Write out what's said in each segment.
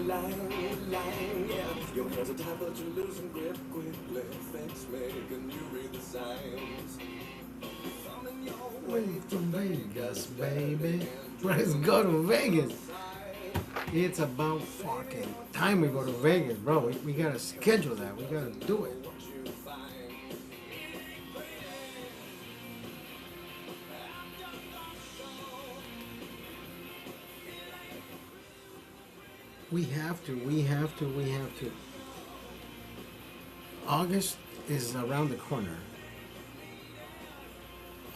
lying, yeah. Your hands are tied, but you're losing grip quickly. Thanks, making you read the signs. Thumbing your way To Vegas, baby. Let's go to Vegas. It's about fucking time we go to Vegas, bro. We gotta schedule that. We gotta do it. you find. We have to. We have to. We have to. August is around the corner.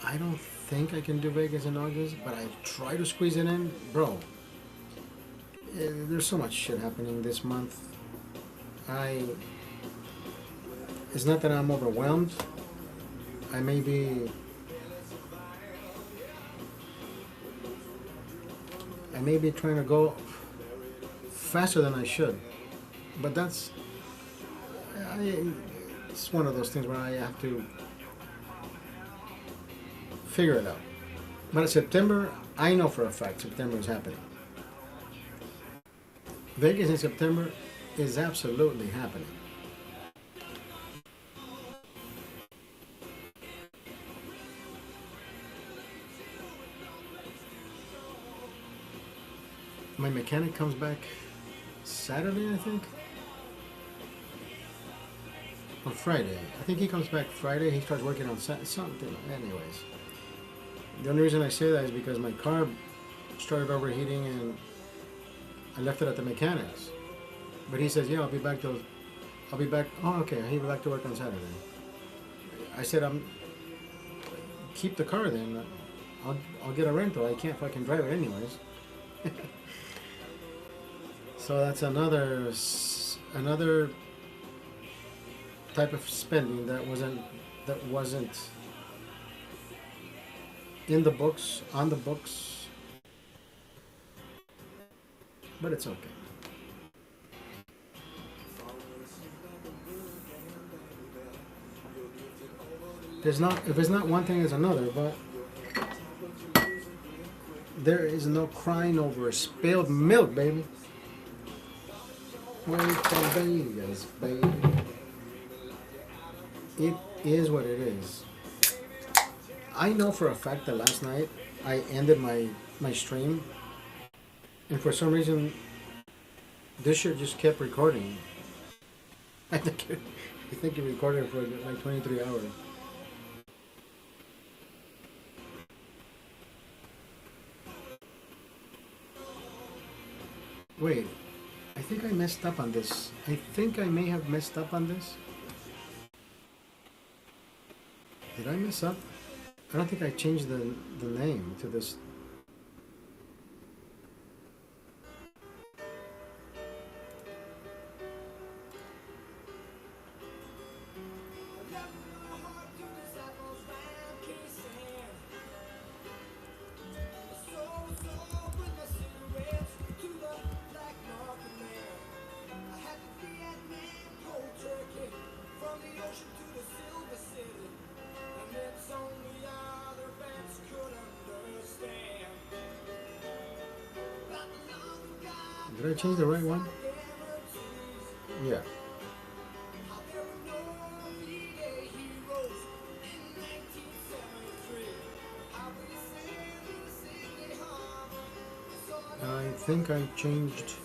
I don't think I can do Vegas in August, but I try to squeeze it in, bro. There's so much shit happening this month. I. It's not that I'm overwhelmed. I may be. I may be trying to go faster than I should, but that's. It's one of those things where I have to figure it out. But September, I know for a fact September is happening. Vegas in September is absolutely happening. My mechanic comes back Saturday, I think. On Friday. I think he comes back Friday. He starts working on something. Anyways. The only reason I say that is because my car started overheating and I left it at the mechanics. But he says, yeah, I'll be back. Oh, okay. He'll be back to work on Saturday. I said, keep the car then. I'll get a rental. I can't fucking drive it anyways. So that's another type of spending that wasn't in the books, on the books, but it's okay. If it's not one thing, it's another, but there is no crying over spilled milk, baby. Wait for Vegas, baby. It is what it is. I know for a fact that last night I ended my stream, and for some reason this shit just kept recording. I think it recorded for like 23 hours. Wait, I think I messed up on this. I think I may have messed up on this. Did I mess up? I don't think I changed the name to this. Did I change the right one? Yeah. I think I changed.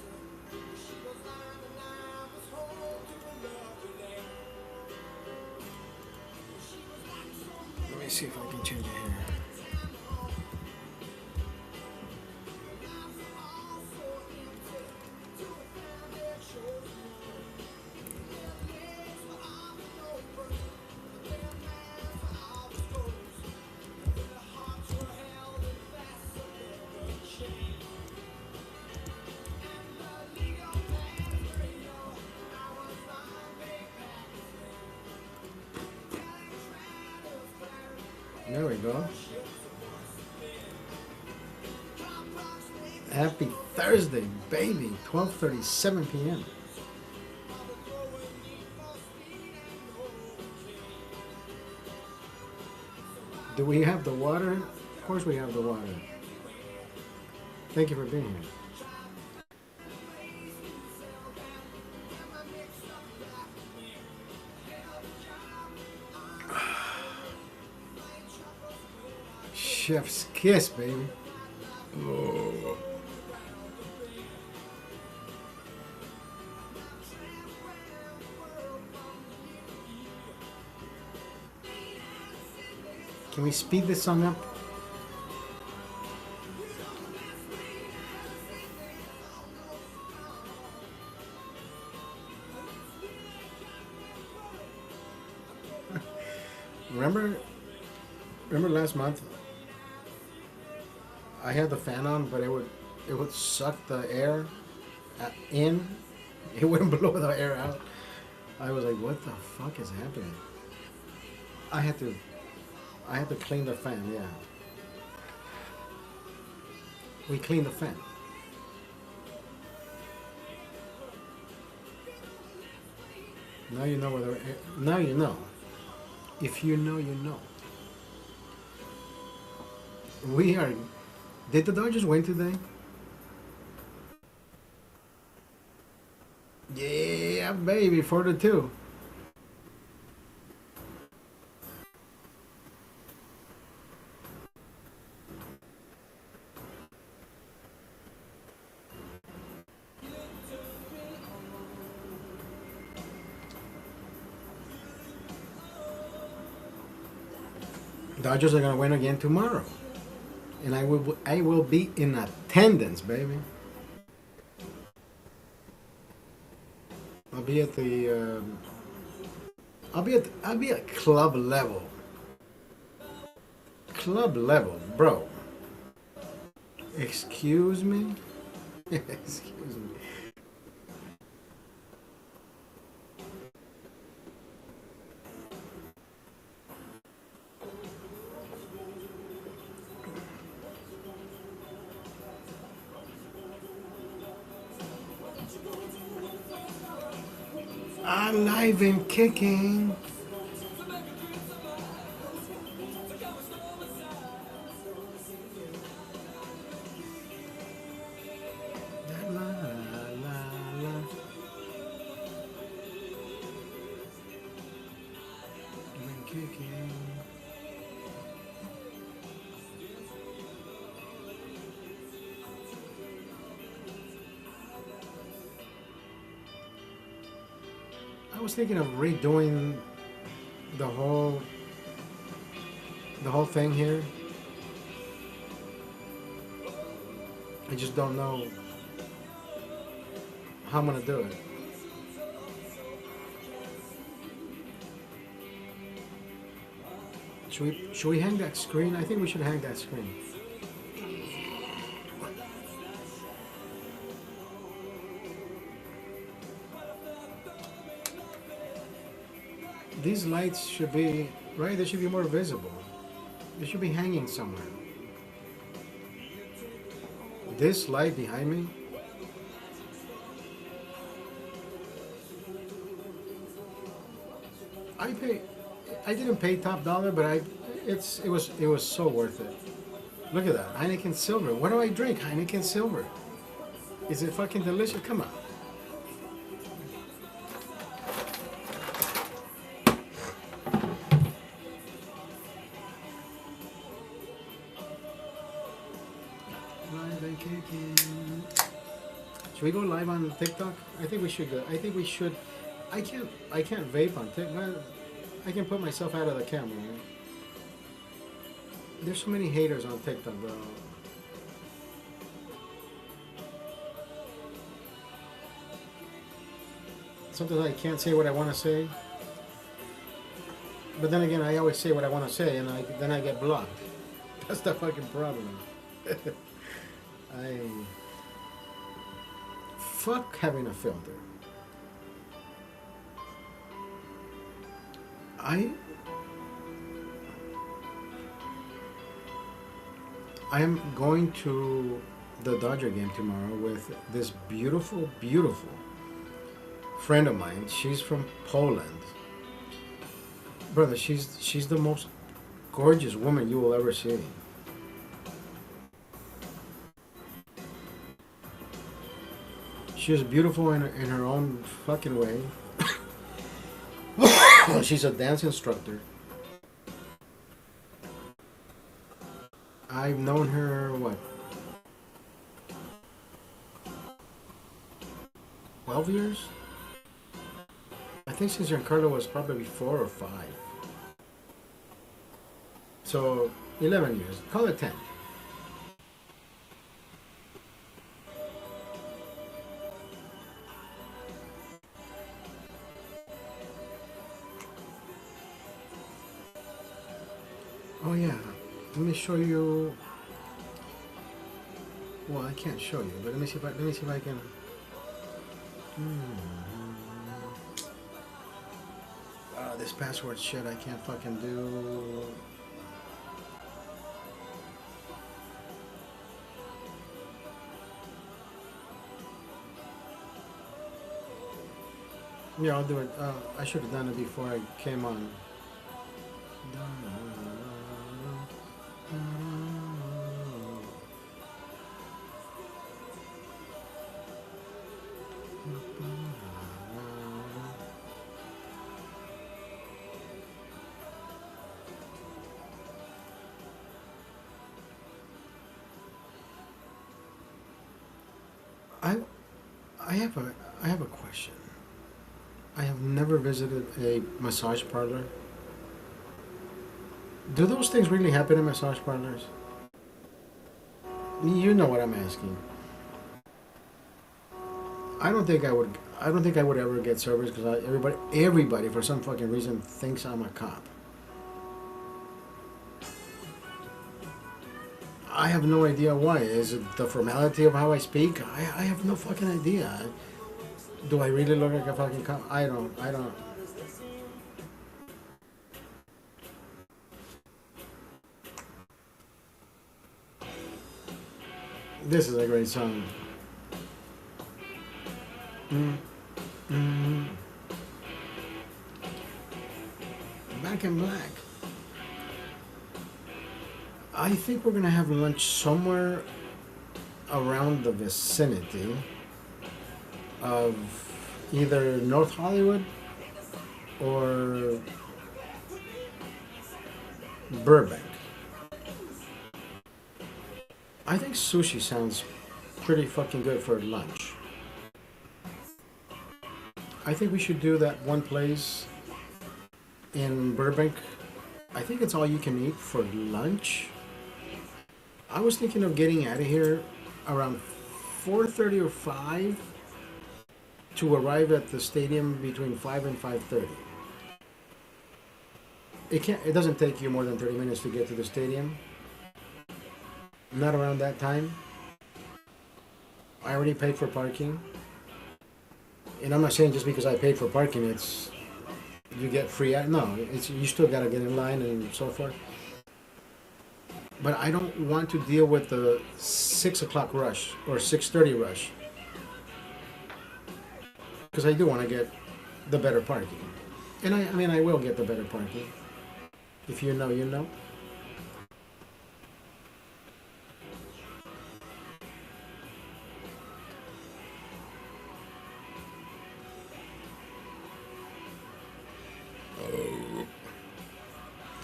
Let me see if I can change it here. There we go. Happy Thursday, baby. 12:37 p.m. Do we have the water? Of course we have the water. Thank you for being here. Chef's kiss, baby. Oh. Can we speed this song up? Remember last month? I had the fan on, but it would suck the air in. It wouldn't blow the air out. I was like, what the fuck is happening? I had to clean the fan, yeah. We cleaned the fan. Now you know whether. Now you know. If you know, you know. We are. Did the Dodgers win today? Yeah, baby, 4-2. Dodgers are gonna win again tomorrow, and I will be in attendance, baby. I'll be at the I'll be at club level. Club level, bro. Excuse me. Excuse me. Alive and kicking. La, la, la. And kicking. I was thinking of redoing the whole thing here. I just don't know how I'm gonna do it. Should we hang that screen? I think we should hang that screen. These lights should be, right? They should be more visible. They should be hanging somewhere. This light behind me. I didn't pay top dollar, but it was so worth it. Look at that, Heineken Silver. What do I drink? Heineken Silver. Is it fucking delicious? Come on. Should we go live on TikTok? I think we should go. I think we should. I can't vape on TikTok. I can put myself out of the camera. Right? There's so many haters on TikTok, bro. Sometimes I can't say what I want to say. But then again, I always say what I want to say, and then I get blocked. That's the fucking problem. Fuck having a filter. I am going to the Dodger game tomorrow with this beautiful, beautiful friend of mine. She's from Poland. Brother, she's the most gorgeous woman you will ever see. She's beautiful in her own fucking way. She's a dance instructor. I've known her, what, 12 years? I think since Giancarlo was probably 4 or 5. So, 11 years. Call it 10. Oh yeah, let me show you. Well, I can't show you, but let me see if I can. This password shit I can't fucking do. Yeah, I'll do it. I should have done it before I came on. I have a question. I have never visited a massage parlor. Do those things really happen in massage parlors? You know what I'm asking. I don't think I would. I don't think I would ever get service because everybody, for some fucking reason, thinks I'm a cop. I have no idea why. Is it the formality of how I speak? I have no fucking idea. Do I really look like a fucking cop? I don't. This is a great song. Back in Black. I think we're gonna have lunch somewhere around the vicinity of either North Hollywood or Burbank. I think sushi sounds pretty fucking good for lunch. I think we should do that one place in Burbank. I think it's all you can eat for lunch. I was thinking of getting out of here around 4:30 or 5 to arrive at the stadium between 5 and 5:30. It doesn't take you more than 30 minutes to get to the stadium. Not around that time. I already paid for parking. And I'm not saying just because I paid for parking it's you get free. No, it's you still gotta get in line and so forth. But I don't want to deal with the 6 o'clock rush or 6:30 rush because I do want to get the better parking, and I mean I will get the better parking. If you know, you know.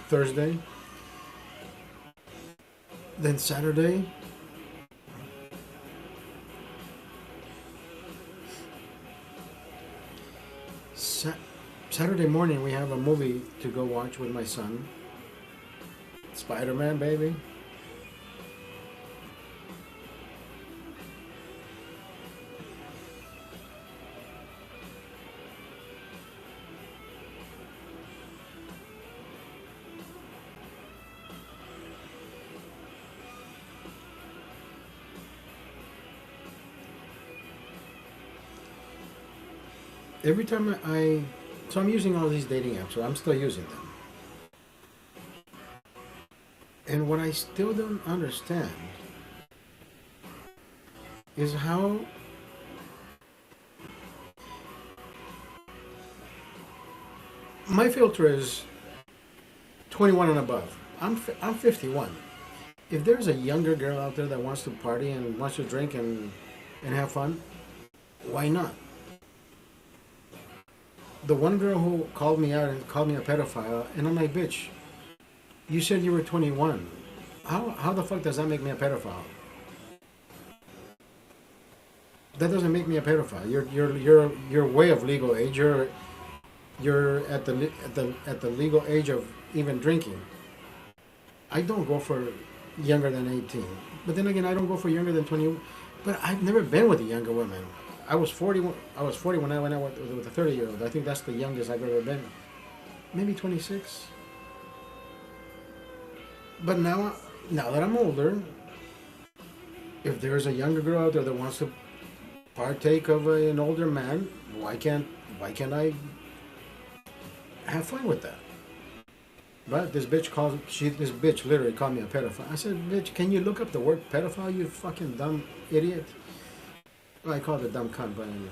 Thursday. Then Saturday. Saturday morning we have a movie to go watch with my son. Spider-Man, baby. Every time so I'm using all these dating apps, so I'm still using them. And what I still don't understand is how my filter is 21 and above. I'm 51. If there's a younger girl out there that wants to party and wants to drink and have fun, why not? The one girl who called me out and called me a pedophile, and I'm like, bitch, you said you were 21. how the fuck does that make me a pedophile? That doesn't make me a pedophile. You're way of legal age. You're at the legal age of even drinking. I don't go for younger than 18. But then again, I don't go for younger than 20. But I've never been with a younger woman. I was 40. I was 40 when I went out with a 30-year-old. I think that's the youngest I've ever been. Maybe 26. But now that I'm older, if there's a younger girl out there that wants to partake of an older man, why can't I have fun with that? But this bitch literally called me a pedophile. I said, bitch, can you look up the word pedophile, you fucking dumb idiot? Well, I called her dumb cunt, but anyways.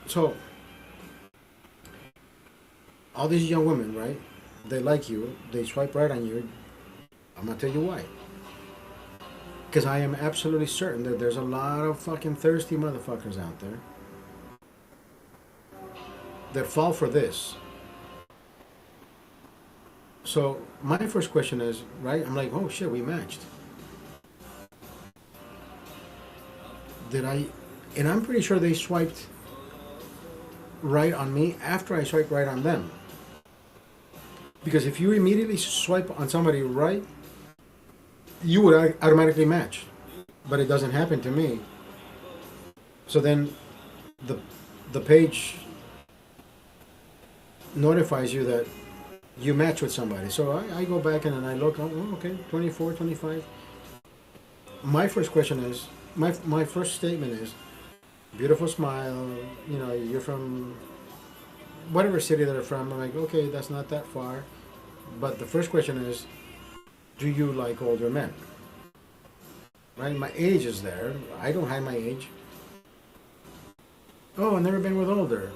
So, all these young women, right? They like you. They swipe right on you. I'm gonna tell you why. Because I am absolutely certain that there's a lot of fucking thirsty motherfuckers out there that fall for this. So my first question is, right? I'm like, oh shit, we matched. And I'm pretty sure they swiped right on me after I swiped right on them. Because if you immediately swipe on somebody right, you would automatically match. But it doesn't happen to me. So then the page notifies you that you match with somebody. So I go back and I look, oh, okay, 24, 25. My first question is, my first statement is, beautiful smile, you know, you're from whatever city they're from. I'm like, okay, that's not that far. But the first question is, do you like older men? Right? My age is there. I don't hide my age. Oh, I've never been with older.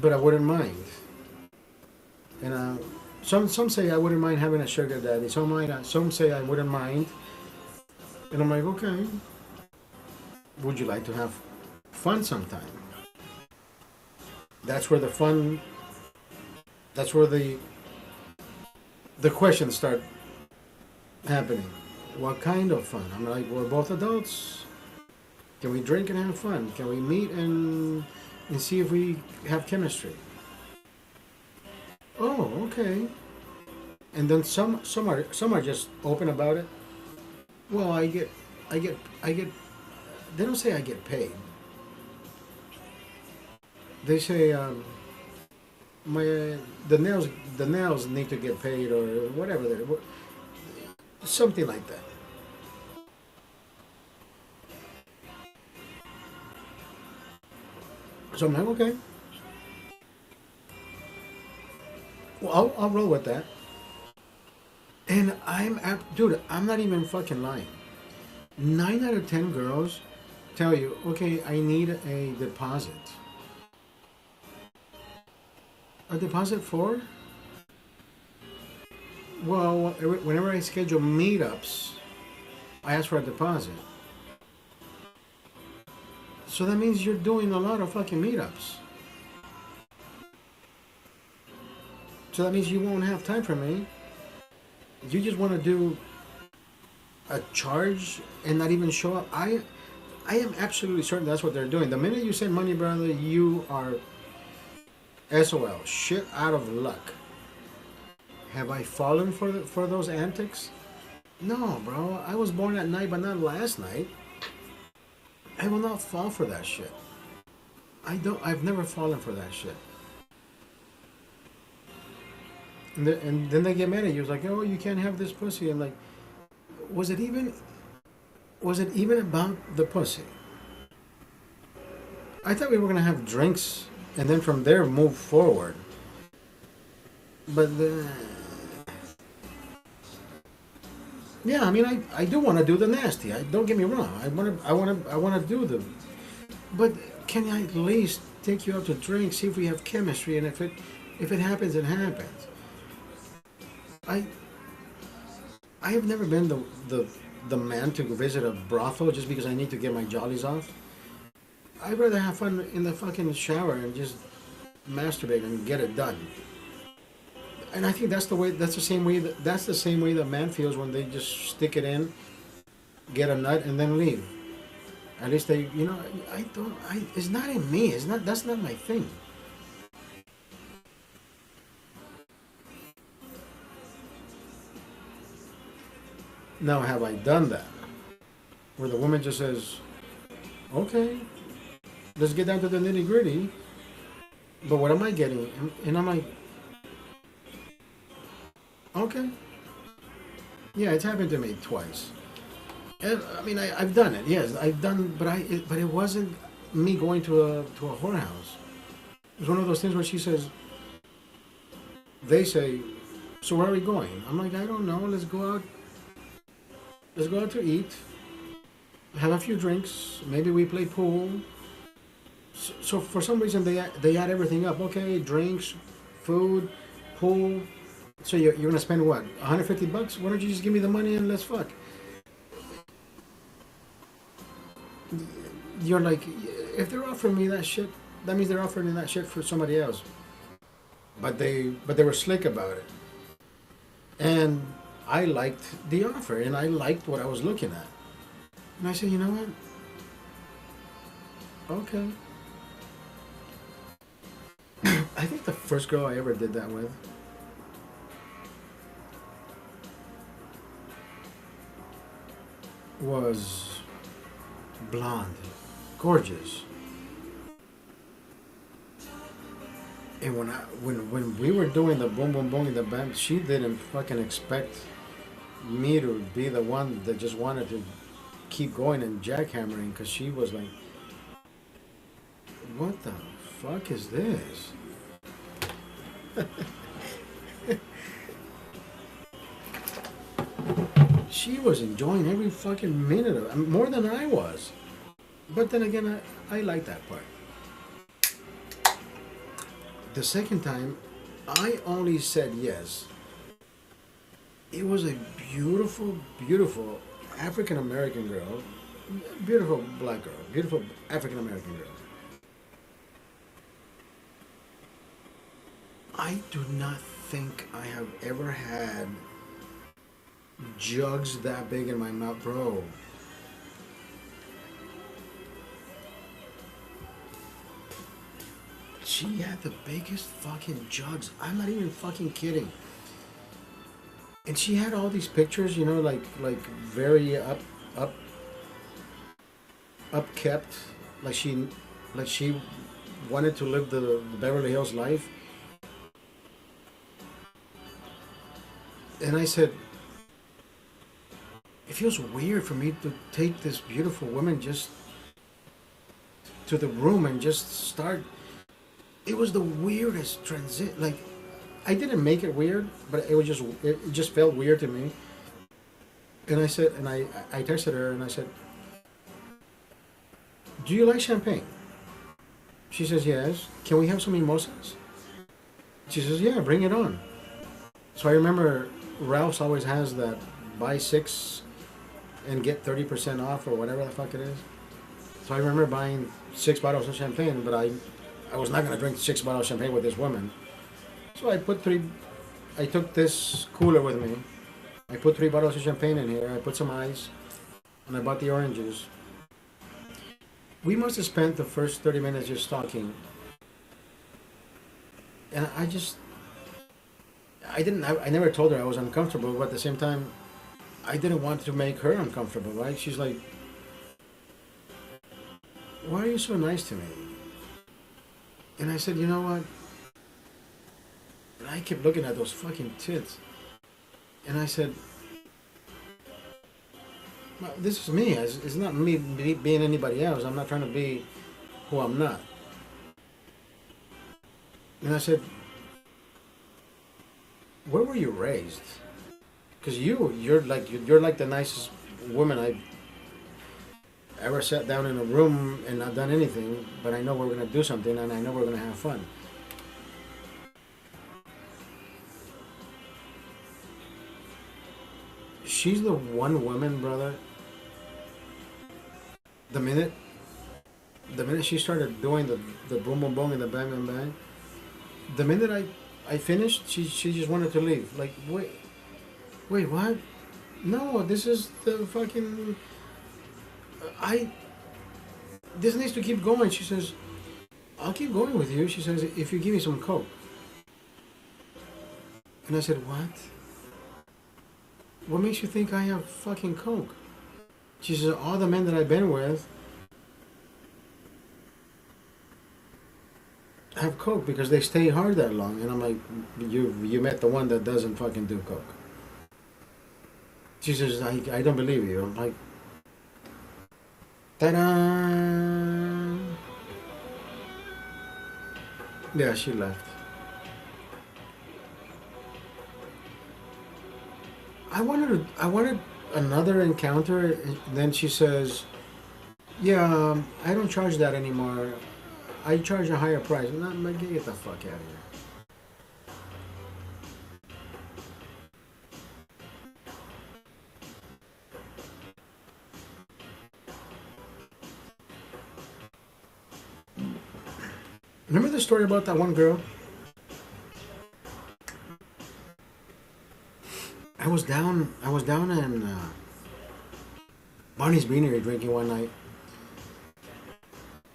But I wouldn't mind. And some say I wouldn't mind having a sugar daddy. Some say I wouldn't mind. And I'm like, okay. Would you like to have fun sometime? That's where the fun. That's where the questions start happening. What kind of fun? I'm like, we're both adults. Can we drink and have fun? Can we meet and see if we have chemistry? Oh, okay. And then some are just open about it. Well, I get. They don't say I get paid. They say the nails need to get paid or whatever. Something like that. So I'm like, okay. Well, I'll roll with that. And dude, I'm not even fucking lying. 9 out of 10 girls tell you, okay, I need a deposit. A deposit for? Well, whenever I schedule meetups, I ask for a deposit. So that means you're doing a lot of fucking meetups. So that means you won't have time for me. You just want to do a charge and not even show up. I am absolutely certain that's what they're doing. The minute you say money, brother, you are SOL, shit out of luck. Have I fallen for those antics? No, bro. I was born at night, but not last night. I will not fall for that shit. I've never fallen for that shit. And then they get mad at you. It's like, oh, you can't have this pussy. I'm like, was it even about the pussy? I thought we were gonna have drinks and then from there move forward. But yeah, I mean, I do want to do the nasty. Don't get me wrong. I want to do the. But can I at least take you out to drink, see if we have chemistry, and if it happens, it happens. I have never been the man to visit a brothel just because I need to get my jollies off. I'd rather have fun in the fucking shower and just masturbate and get it done. And I think that's the way. That's the same way. That's the same way that man feels when they just stick it in, get a nut, and then leave. At least they, you know, I don't. It's not in me. It's not. That's not my thing. Now, have I done that? Where the woman just says, "Okay, let's get down to the nitty gritty." But what am I getting? And I'm like, okay, yeah, it's happened to me twice. And, I mean, I've done it. Yes, I've done, but it wasn't me going to a whorehouse. It was one of those things where she says, they say, "So where are we going?" I'm like, "I don't know. Let's go out. Let's go out to eat. Have a few drinks. Maybe we play pool." So for some reason they add everything up. Okay, drinks, food, pool. So you're gonna spend what? $150? Why don't you just give me the money and let's fuck? You're like, if they're offering me that shit, that means they're offering me that shit for somebody else. But they were slick about it, and I liked the offer, and I liked what I was looking at, and I said, you know what? Okay. I think the first girl I ever did that with was blonde, gorgeous. And when we were doing the boom boom boom in the band, she didn't fucking expect me to be the one that just wanted to keep going and jackhammering, because she was like, "What the fuck is this?" She was enjoying every fucking minute of it, more than I was. But then again, I like that part. The second time, I only said yes. It was a beautiful, beautiful African American girl, beautiful black girl, beautiful African American girl. I do not think I have ever had jugs that big in my mouth, bro. She had the biggest fucking jugs. I'm not even fucking kidding. And she had all these pictures, you know, like very up kept, like she wanted to live the Beverly Hills life. And I said, it feels weird for me to take this beautiful woman just to the room and just start. It was the weirdest transit. Like, I didn't make it weird, but it just felt weird to me. And I said, and I texted her and I said, "Do you like champagne?" She says, "Yes." "Can we have some mimosas?" She says, "Yeah, bring it on." So I remember Ralph's always has that buy 6 and get 30% off or whatever the fuck it is. So I remember buying 6 bottles of champagne, but I was not gonna drink 6 bottles of champagne with this woman. So I took this cooler with me. I put 3 bottles of champagne in here. I put some ice, and I bought the oranges. We must have spent the first 30 minutes just talking. And I never told her I was uncomfortable, but at the same time, I didn't want to make her uncomfortable, right? She's like, "Why are you so nice to me?" And I said, "You know what?" And I kept looking at those fucking tits. And I said, "Well, this is me. It's not me being anybody else. I'm not trying to be who I'm not." And I said, "Where were you raised? Because you're like the nicest woman I've ever sat down in a room and not done anything, but I know we're gonna do something and I know we're gonna have fun." She's the one woman, brother. The minute she started doing the boom boom boom and the bang bang bang, the minute I finished. She just wanted to leave. Like, wait, what? No, this is the fucking. I. This needs to keep going. She says, I'll keep going with you. She says, if you give me some coke. And I said, what? What makes you think I have fucking coke? She says, all the men that I've been with have coke because they stay hard that long. And I'm like, you met the one that doesn't fucking do coke. She says, I don't believe you. I'm like, ta-da! Yeah, she left. I wanted another encounter. And then she says, "Yeah, I don't charge that anymore. I charge a higher price." And I'm like, "Get the fuck out of here." Remember the story about that one girl? I was down in Barney's Beanery drinking one night.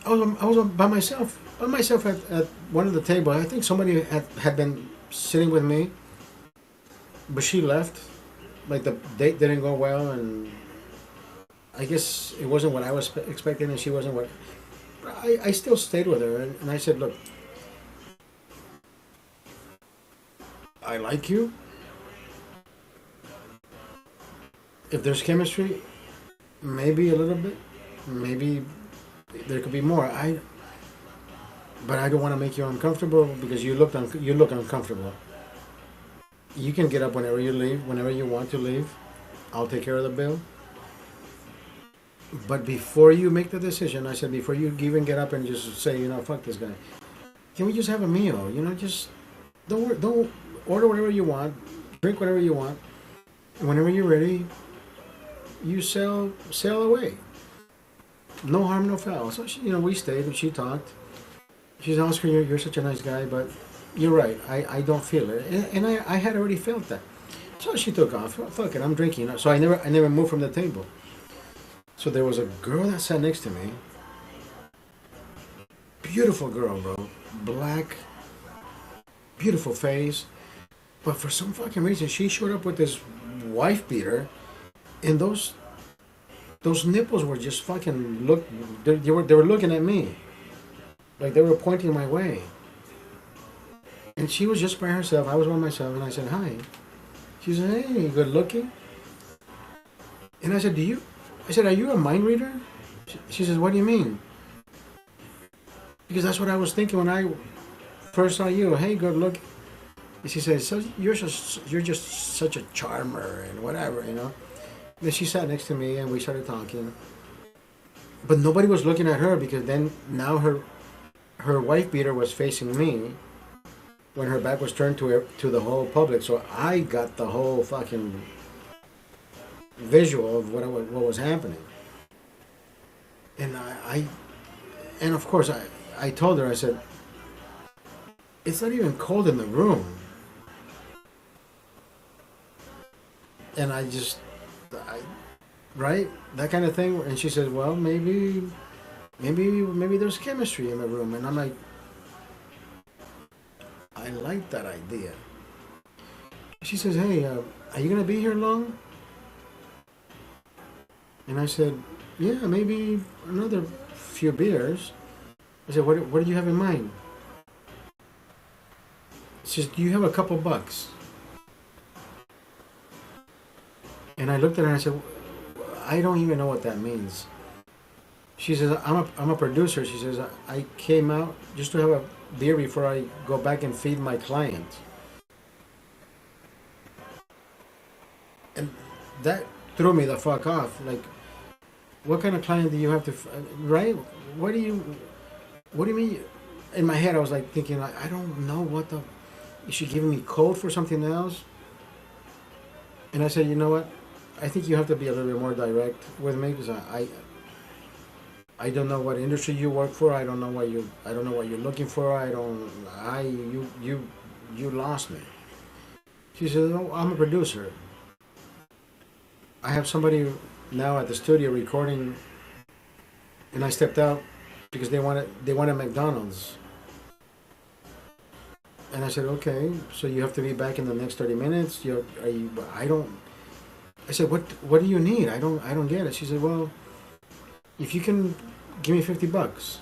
I was by myself at one of the tables. I think somebody had been sitting with me, but she left. Like the date didn't go well, and I guess it wasn't what I was expecting, and she wasn't what. I still stayed with her, and I said, "Look, I like you. If there's chemistry, maybe a little bit, maybe there could be more. But I don't want to make you uncomfortable because you look uncomfortable. You can get up whenever you leave, whenever you want to leave. I'll take care of the bill. But before you make the decision," I said, "before you even get up and just say, fuck this guy, can we just have a meal? Just don't order whatever you want, drink whatever you want. And whenever you're ready, you sail away. No harm, no foul." So we stayed and she talked. She said, "Oscar, you're such a nice guy, but you're right. I don't feel it." And I had already felt that. So she took off. Fuck it, I'm drinking. So I never moved from the table. So there was a girl that sat next to me. Beautiful girl, bro. Black. Beautiful face. But for some fucking reason, she showed up with this wife beater. And those nipples were just fucking they were looking at me. Like they were pointing my way. And she was just by herself. I was by myself, and I said, "Hi." She said, "Hey, good looking." And I said, "Are you a mind reader?" She says, "What do you mean?" Because that's what I was thinking when I first saw you. "Hey, good looking." And she says, "So you're just such a charmer and whatever, Then she sat next to me and we started talking. But nobody was looking at her because now her wife beater was facing me when her back was turned to the whole public. So I got the whole fucking visual of what was happening. And and of course I told her, I said, "It's not even cold in the room." And right? That kind of thing. And she says, "Well, maybe there's chemistry in the room." And I'm like, I like that idea. She says, "Hey, are you going to be here long?" And I said, "Yeah, maybe another few beers." I said, what did you have in mind?" She says, "Do you have a couple bucks?" And I looked at her and I said, "I don't even know what that means." She says, I'm a producer." She says, "I came out just to have a beer before I go back and feed my client." And that threw me the fuck off. Like, what kind of client do you have to, right? What do you mean? In my head, I was like thinking, I don't know is she giving me code for something else? And I said, "You know what? I think you have to be a little bit more direct with me because I don't know what industry you work for. I don't know what you're looking for. you lost me. She said, oh, I'm a producer. I have somebody now at the studio recording, and I stepped out because they wanted McDonald's. And I said, okay, so you have to be back in the next 30 minutes. I don't. I said, what do you need? I don't get it. She said, well, if you can give me $50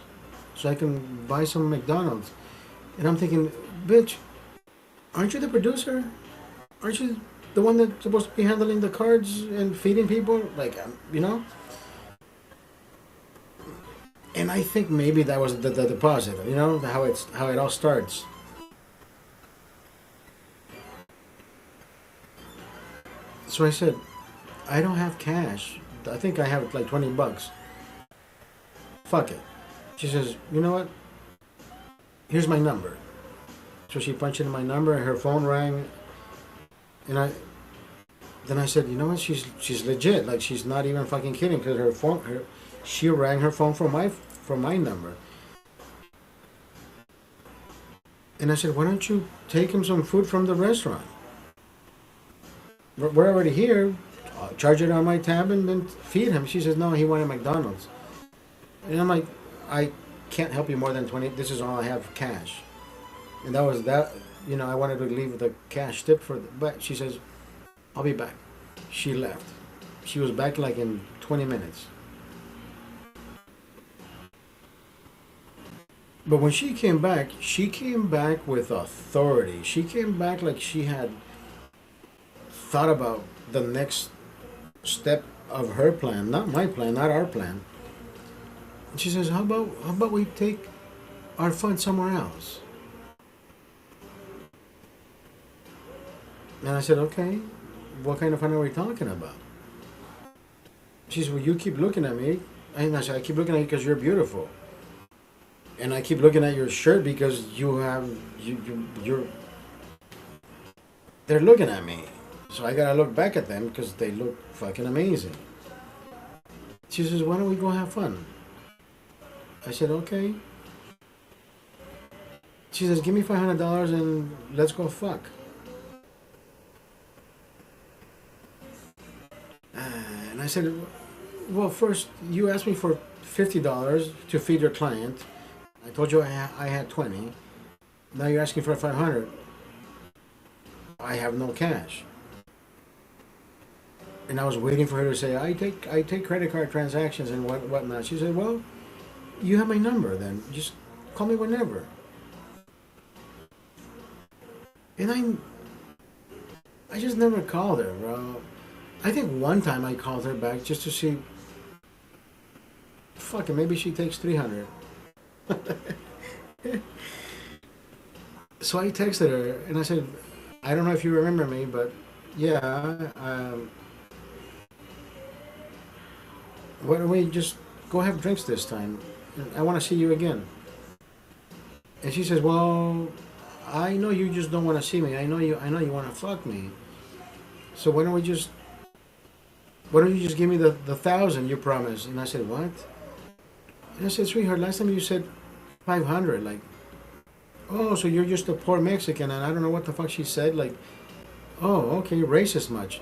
so I can buy some McDonald's. And I'm thinking, bitch, aren't you the producer? Aren't you the one that's supposed to be handling the cards and feeding people? Like, you know? And I think maybe that was the deposit, you know, how it all starts. So I said, I don't have cash. I think I have like $20. Fuck it. She says, you know what? Here's my number. So she punched in my number and her phone rang. And then I said, you know what? She's legit. Like, she's not even fucking kidding, because she rang her phone from my number. And I said, why don't you take him some food from the restaurant? We're already here. I'll charge it on my tab and then feed him. She says, no, he wanted McDonald's. And I'm like, I can't help you more than 20. This is all I have cash. And that was that. You know, I wanted to leave the cash tip but she says, I'll be back. She left. She was back like in 20 minutes. But when she came back with authority. She came back like she had thought about the next step of her plan, not my plan, not our plan. And she says, how about we take our fun somewhere else? And I said, okay, what kind of fun are we talking about? She said, well, you keep looking at me. And I said, I keep looking at you because you're beautiful. And I keep looking at your shirt because you're they're looking at me. So I gotta look back at them because they look fucking amazing. She says, why don't we go have fun? I said, okay. She says, give me $500 and let's go fuck. And I said, well, first, you asked me for $50 to feed your client. I told you I had 20. Now you're asking for 500. I have no cash. And I was waiting for her to say, I take credit card transactions and whatnot. She said, well, you have my number then. Just call me whenever. And I just never called her, bro. I think one time I called her back just to see, fuck it, maybe she takes 300. So I texted her and I said, I don't know if you remember me, but yeah, why don't we just go have drinks this time? I want to see you again. And she says, well, I know you just don't want to see me. I know you want to fuck me. So why don't you just give me the 1,000 you promised? And I said, what? And I said, sweetheart, last time you said 500. Like, oh, so you're just a poor Mexican, and I don't know what the fuck she said. Like, oh, okay, racist much.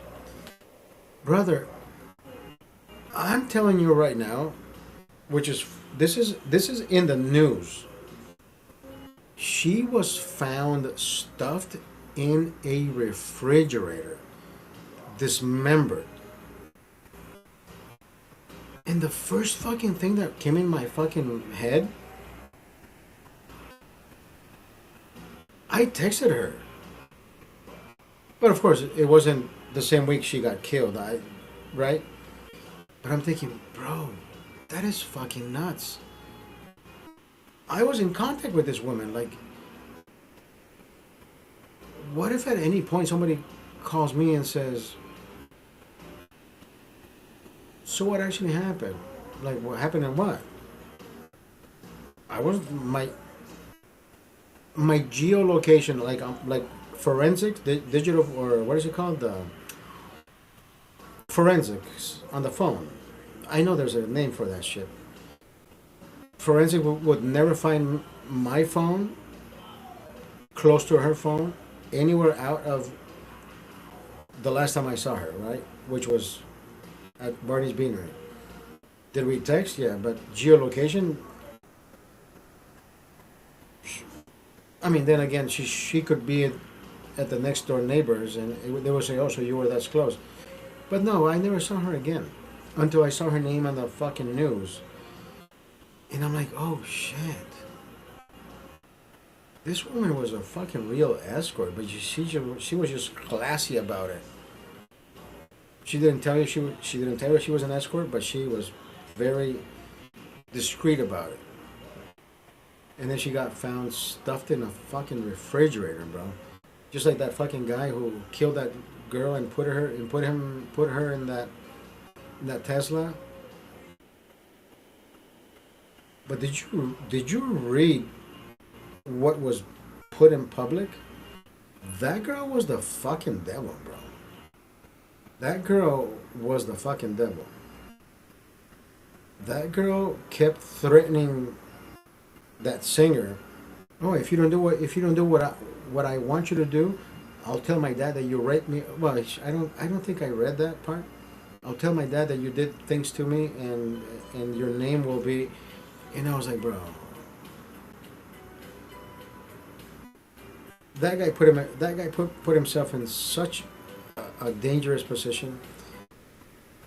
Brother, I'm telling you right now, this is in the news. She was found stuffed in a refrigerator, dismembered. And the first fucking thing that came in my fucking head, I texted her. But of course, it wasn't the same week she got killed, right? But I'm thinking, bro, that is fucking nuts. I was in contact with this woman. Like, what if at any point somebody calls me and says, so what actually happened? Like, what happened and what? I was my geolocation, like forensic, digital, or what is it called? The forensics on the phone. I know there's a name for that shit. Forensic would never find my phone close to her phone anywhere out of the last time I saw her, right? Which was at Barney's Beanery. Did we text? Yeah, but geolocation. I mean, then again, she could be at the next door neighbors, and they would say, "Oh, so you were that close." But no, I never saw her again until I saw her name on the fucking news, and I'm like, "Oh shit." This woman was a fucking real escort, but she was just classy about it. She didn't tell you she didn't tell you she was an escort, but she was very discreet about it. And then she got found stuffed in a fucking refrigerator, bro. Just like that fucking guy who killed that girl and put her in that Tesla. But did you read what was put in public? That girl was the fucking devil, bro. That girl was the fucking devil. That girl kept threatening that singer. Oh, if you don't do what I want you to do, I'll tell my dad that you raped me. Well, I don't think I read that part. I'll tell my dad that you did things to me, and your name will be. And I was like, bro, that guy put himself in such a dangerous position.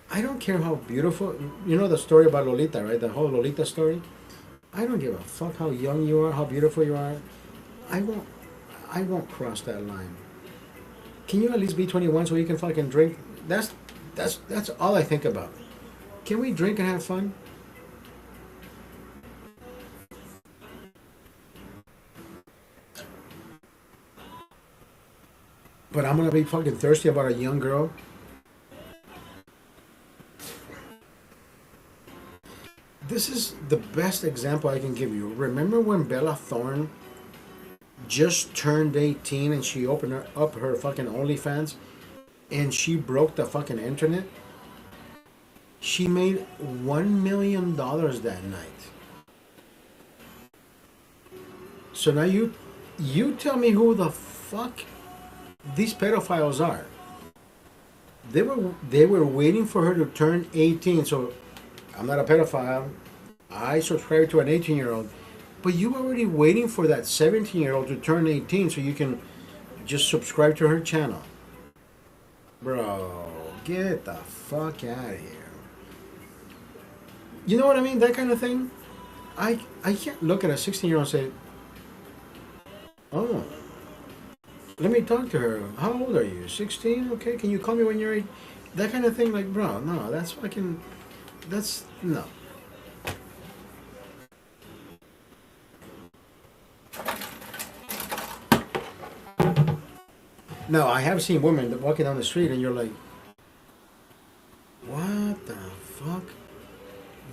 I don't care how beautiful. You know the story about Lolita, right? The whole Lolita story. I don't give a fuck how young you are, how beautiful you are. I won't cross that line. Can you at least be 21 so you can fucking drink? That's all I think about. Can we drink and have fun? But I'm gonna be fucking thirsty about a young girl. This is the best example I can give you. Remember when Bella Thorne just turned 18 and she opened up her fucking OnlyFans and she broke the fucking internet? She made $1 million that night. So now you tell me who the fuck these pedophiles are. They were waiting for her to turn 18. So I'm not a pedophile. I subscribe to an 18-year-old. But you already waiting for that 17-year-old to turn 18 so you can just subscribe to her channel. Bro, get the fuck out of here. You know what I mean? That kind of thing. I can't look at a 16-year-old and say, oh, let me talk to her. How old are you? 16? Okay, can you call me when you're 8? That kind of thing, like, bro, no, that's fucking, that's, no. No, I have seen women walking down the street and you're like, what the fuck?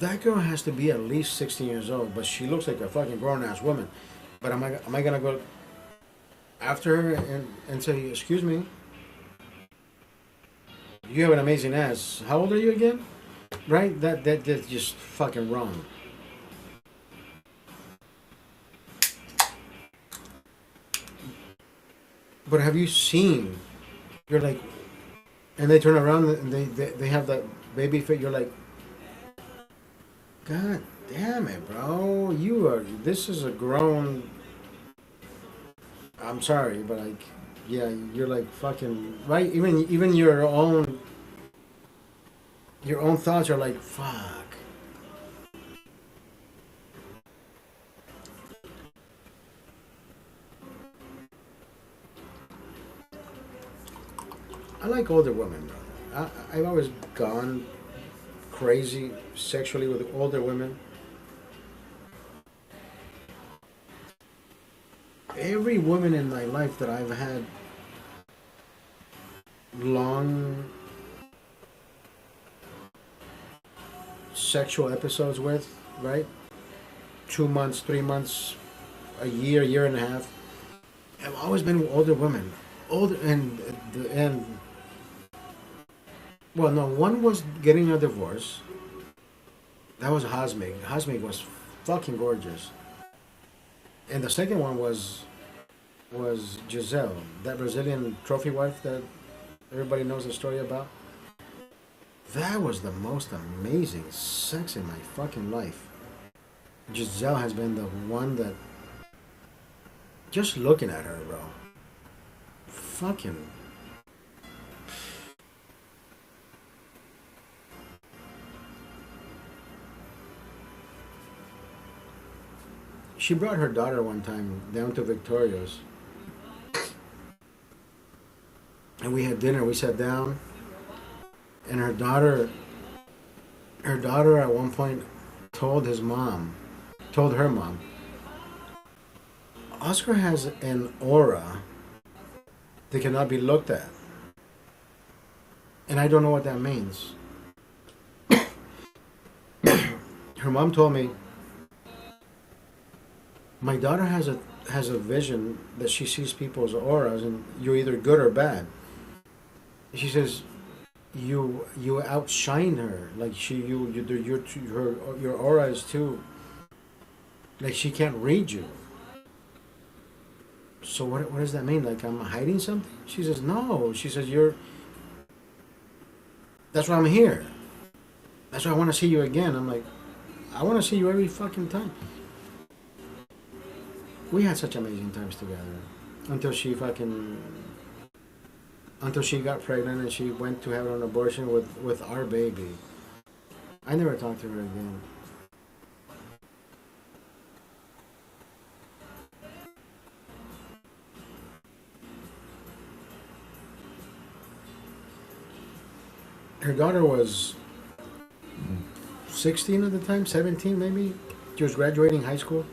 That girl has to be at least 16 years old, but she looks like a fucking grown-ass woman. But am I gonna go after her and say, excuse me, you have an amazing ass. How old are you again? Right? That's just fucking wrong. But have you seen? You're like, and they turn around and they have that baby fit. You're like, God damn it, bro! This is a grown. I'm sorry, but like, yeah, you're like fucking right. Even your own thoughts are like, fuck. I like older women, though. I've always gone crazy sexually with older women. Every woman in my life that I've had long sexual episodes with, right? 2 months, 3 months, a year and a half, have always been older women. Older and well, no, one was getting a divorce. That was Hasmig. Hasmig was fucking gorgeous. And the second one was was Giselle, that Brazilian trophy wife that everybody knows the story about. That was the most amazing sex in my fucking life. Giselle has been the one that, just looking at her, bro. Fucking. She brought her daughter one time down to Victoria's. And we had dinner. We sat down. And her daughter at one point told her mom, Oscar has an aura that cannot be looked at. And I don't know what that means. Her mom told me, my daughter has a vision that she sees people's auras and you're either good or bad. She says you outshine her, like your aura is too, like she can't read you. So what does that mean? Like I'm hiding something? She says no. She says that's why I'm here. That's why I want to see you again. I'm like, I want to see you every fucking time. We had such amazing times together until she got pregnant and she went to have an abortion with our baby. I never talked to her again. Her daughter was 16 at the time, 17 maybe. She was graduating high school.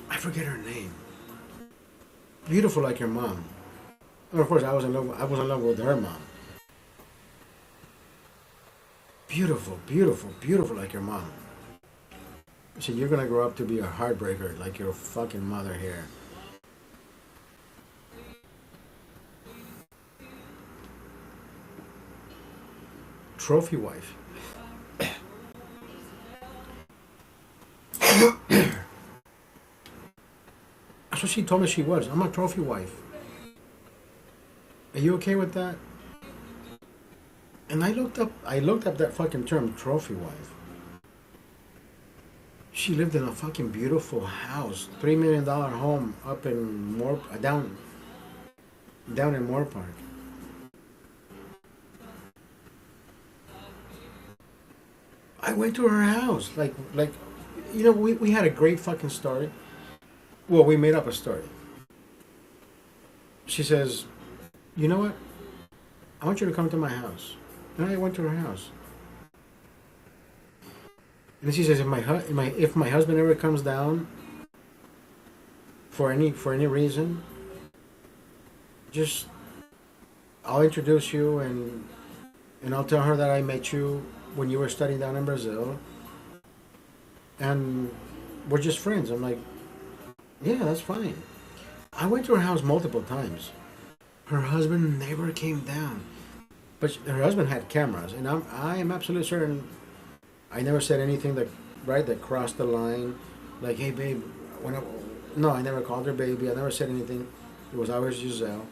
I forget her name. Beautiful like your mom. And of course, I was in love with her mom. Beautiful, beautiful, beautiful like your mom. I said, you're gonna grow up to be a heartbreaker like your fucking mother here. Trophy wife. That's what she told me she was. I'm a trophy wife. Are you okay with that? And I looked up that fucking term, trophy wife. She lived in a fucking beautiful house, $3 million home up in down in Moore Park. I went to her house, like, we had a great fucking story. Well, we made up a story. She says, you know what? I want you to come to my house. And I went to her house. And then she says, if my husband ever comes down for any reason, just I'll introduce you and I'll tell her that I met you when you were studying down in Brazil, and we're just friends. I'm like, yeah, that's fine. I went to her house multiple times. Her husband never came down, but her husband had cameras, and I am absolutely certain I never said anything that crossed the line. Like, hey babe, no, I never called her baby. I never said anything. It was always Giselle.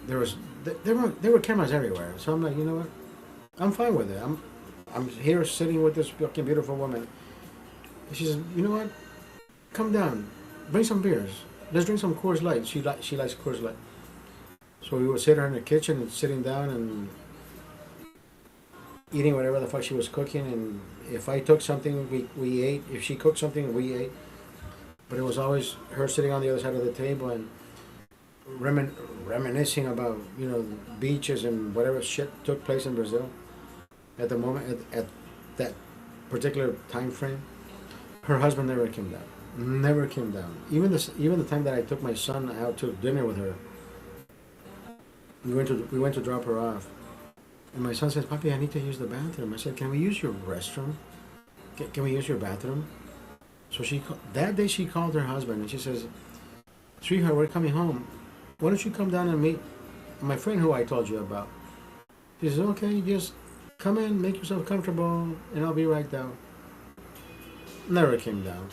There were cameras everywhere. So I'm like, you know what? I'm fine with it. I'm here sitting with this fucking beautiful woman. She says, you know what? Come down, bring some beers. Let's drink some Coors Light. She likes Coors Light. So we would sit her in the kitchen and sitting down and eating whatever the fuck she was cooking. And if I took something, we ate. If she cooked something, we ate. But it was always her sitting on the other side of the table and reminiscing about, beaches and whatever shit took place in Brazil at the moment, at that particular time frame. Her husband never came down. Never came down. Even the time that I took my son out to dinner with her, we went to drop her off, and my son says, "Papi, I need to use the bathroom." I said, "Can we use your restroom? Can we use your bathroom?" So that day she called her husband and she says, "Sweetheart, we're coming home. Why don't you come down and meet my friend who I told you about?" She says, "Okay, just come in, make yourself comfortable, and I'll be right down." Never came down.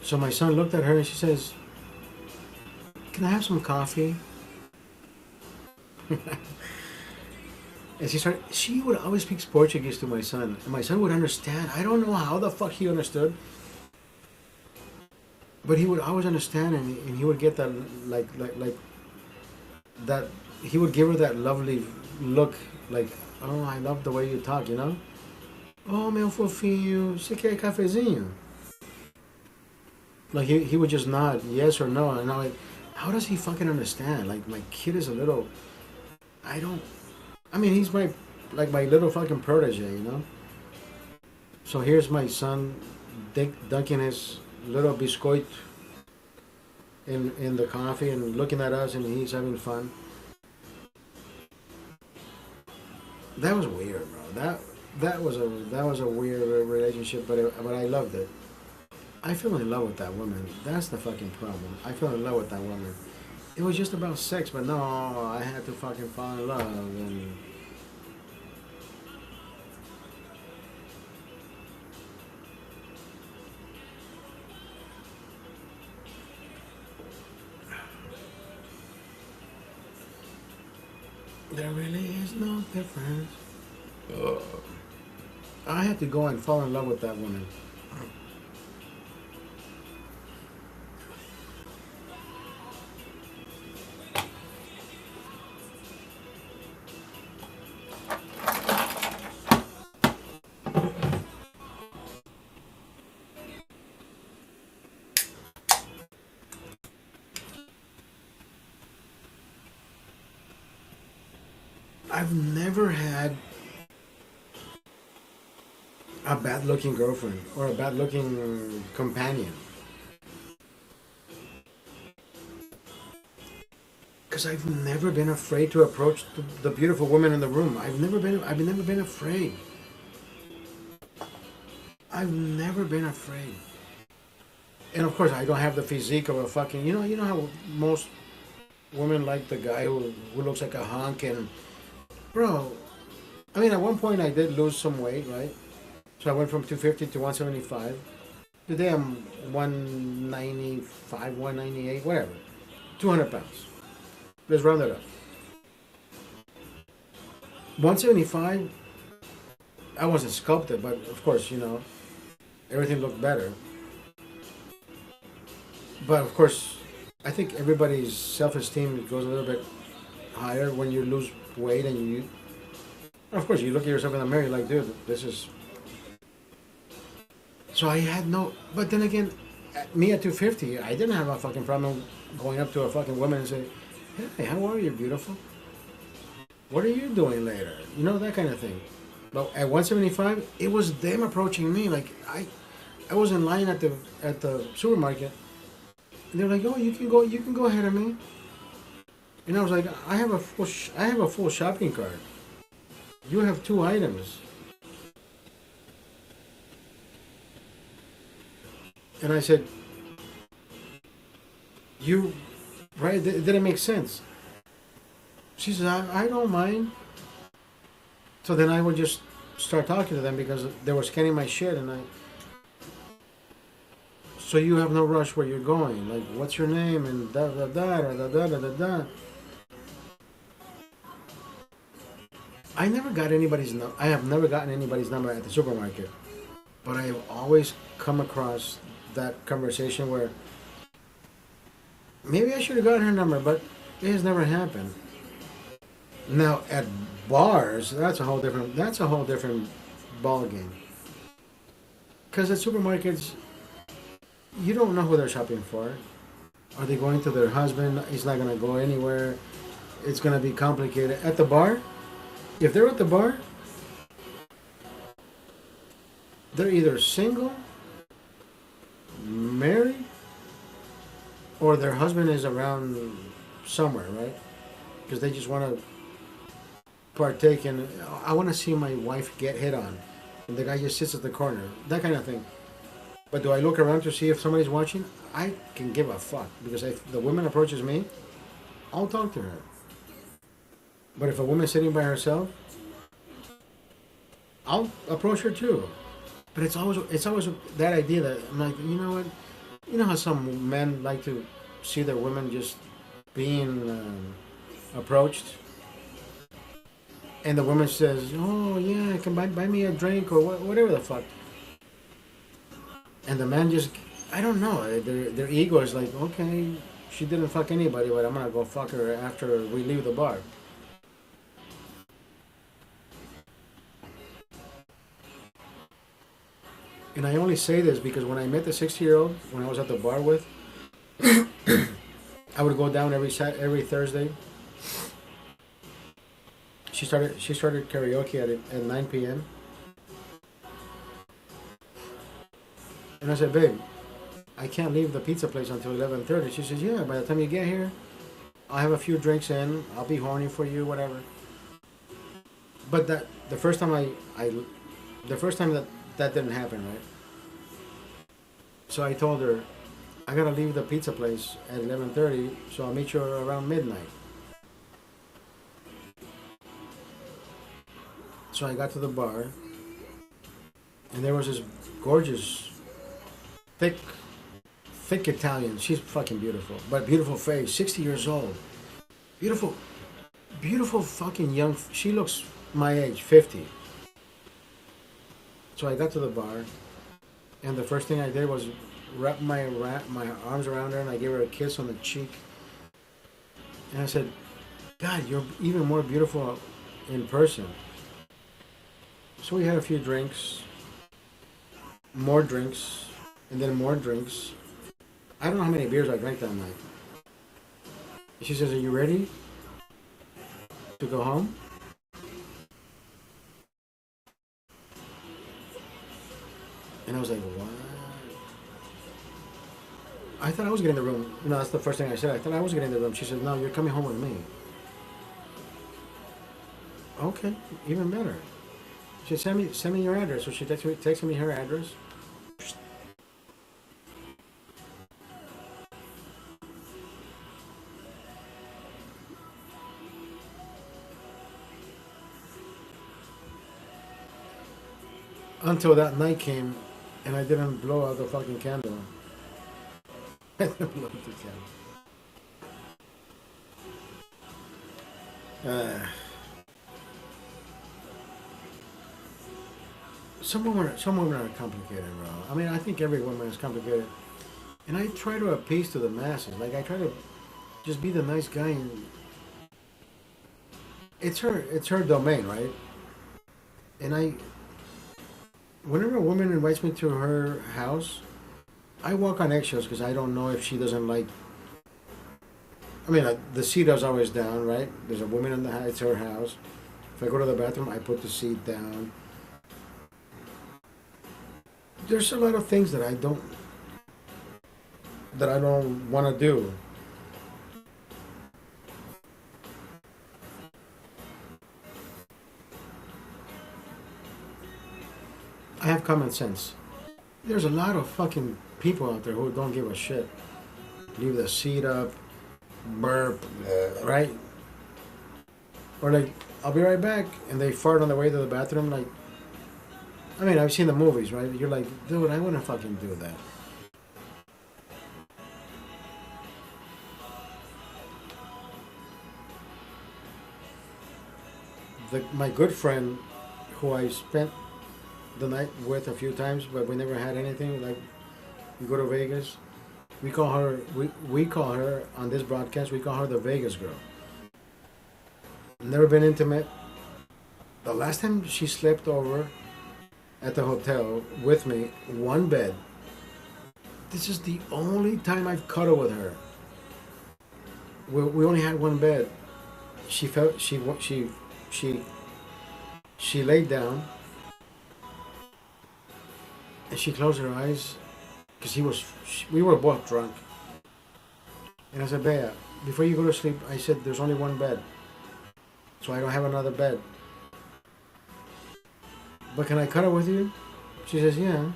So my son looked at her and she says, "Can I have some coffee?" And she would always speak Portuguese to my son. And my son would understand. I don't know how the fuck he understood. But he would always understand, and he would get that, like that, he would give her that lovely look, like, "Oh, I love the way you talk, you know? Oh, meu fofinho, você quer cafezinho?" Like, he would just nod, yes or no, and I'm like, how does he fucking understand? Like, my kid is a little, I mean, he's my little fucking protege, you know? So here's my son dunking his little biscoit in the coffee and looking at us, and he's having fun. That was weird, bro. That was a weird relationship, but I loved it. I fell in love with that woman. That's the fucking problem. I fell in love with that woman. It was just about sex, but no, I had to fucking fall in love, and there really is no difference. I had to go and fall in love with that woman. I've never had a bad-looking girlfriend or a bad-looking companion. Because I've never been afraid to approach the beautiful woman in the room. I've never been afraid. I've never been afraid. And of course, I don't have the physique of a fucking, you know how most women like the guy who looks like a hunk, and bro, I mean, at one point I did lose some weight, right? So I went from 250 to 175. Today I'm 195, 198, whatever. 200 pounds. Let's round it up. 175, I wasn't sculpted, but of course, everything looked better. But of course, I think everybody's self-esteem goes a little bit higher when you lose weight, and of course, you look at yourself in the mirror, you're like, dude, this is. So I had no, but then again, me at 250, I didn't have a fucking problem going up to a fucking woman and saying, "Hey, how are you, beautiful? What are you doing later?" That kind of thing. But at 175, it was them approaching me. Like, I was in line at the supermarket, and they're like, "Oh, you can go ahead of me." And I was like, I have a full shopping cart. You have 2 items. And I said, right? It didn't make sense. She says, I don't mind. So then I would just start talking to them because they were scanning my shit, and so you have no rush where you're going. Like, what's your name? And da da da da da da da da. I have never gotten anybody's number at the supermarket, but I have always come across that conversation where maybe I should have gotten her number, but it has never happened. Now at bars, that's a whole different ball game. Because at supermarkets, you don't know who they're shopping for. Are they going to their husband? He's not going to go anywhere. It's going to be complicated. At the bar, if they're at the bar, they're either single, married, or their husband is around somewhere, right? Because they just want to partake in, I want to see my wife get hit on. And the guy just sits at the corner. That kind of thing. But do I look around to see if somebody's watching? I can give a fuck. Because if the woman approaches me, I'll talk to her. But if a woman's sitting by herself, I'll approach her too. But it's always that idea that I'm like, you know what? You know how some men like to see their women just being approached, and the woman says, "Oh yeah, can buy me a drink or whatever the fuck," and the man just, I don't know, their ego is like, okay, she didn't fuck anybody, but I'm gonna go fuck her after we leave the bar. And I only say this because when I met the 60-year-old, when I was at the bar with, I would go down every Thursday. She started karaoke at 9 p.m. And I said, babe, I can't leave the pizza place until 11:30. She says, yeah, by the time you get here, I'll have a few drinks in. I'll be horny for you, whatever. But that the first time that didn't happen, right? So I told her, I gotta leave the pizza place at 11:30, so I'll meet you around midnight. So I got to the bar, and there was this gorgeous, thick, thick Italian. She's fucking beautiful, but beautiful face, 60 years old, beautiful, beautiful fucking young. She looks my age, 50. So I got to the bar, and the first thing I did was wrap my arms around her, and I gave her a kiss on the cheek. And I said, God, you're even more beautiful in person. So we had a few drinks, more drinks, and then more drinks. I don't know how many beers I drank that night. She says, are you ready to go home? And I was like, what? I thought I was getting the room. No, that's the first thing I said. I thought I was getting the room. She said, no, you're coming home with me. Okay, even better. She said, send me your address. So she texted me her address. Until that night came, and I didn't blow out the fucking candle. I didn't blow out the candle. Some women are complicated, bro. I mean, I think every woman is complicated, and I try to appease to the masses. Like I try to just be the nice guy, and it's her domain, right? And whenever a woman invites me to her house, I walk on eggshells because I don't know if she doesn't like. I mean, the seat is always down, right? There's a woman in the house. It's her house. If I go to the bathroom, I put the seat down. There's a lot of things that I don't want to do. I have common sense. There's a lot of fucking people out there who don't give a shit. Leave the seat up, burp, right? Or like, I'll be right back, and they fart on the way to the bathroom. Like, I mean, I've seen the movies, right? You're like, dude, I wouldn't fucking do that. My good friend, who I spent the night with a few times, but we never had anything. Like, we go to Vegas. We call her on this broadcast. We call her the Vegas girl. Never been intimate. The last time she slept over at the hotel with me, one bed. This is the only time I've cuddled with her. We only had one bed. She felt she she laid down and she closed her eyes because we were both drunk. And I said, Bea, before you go to sleep, I said there's only one bed, so I don't have another bed. But can I cuddle with you? She says, yeah.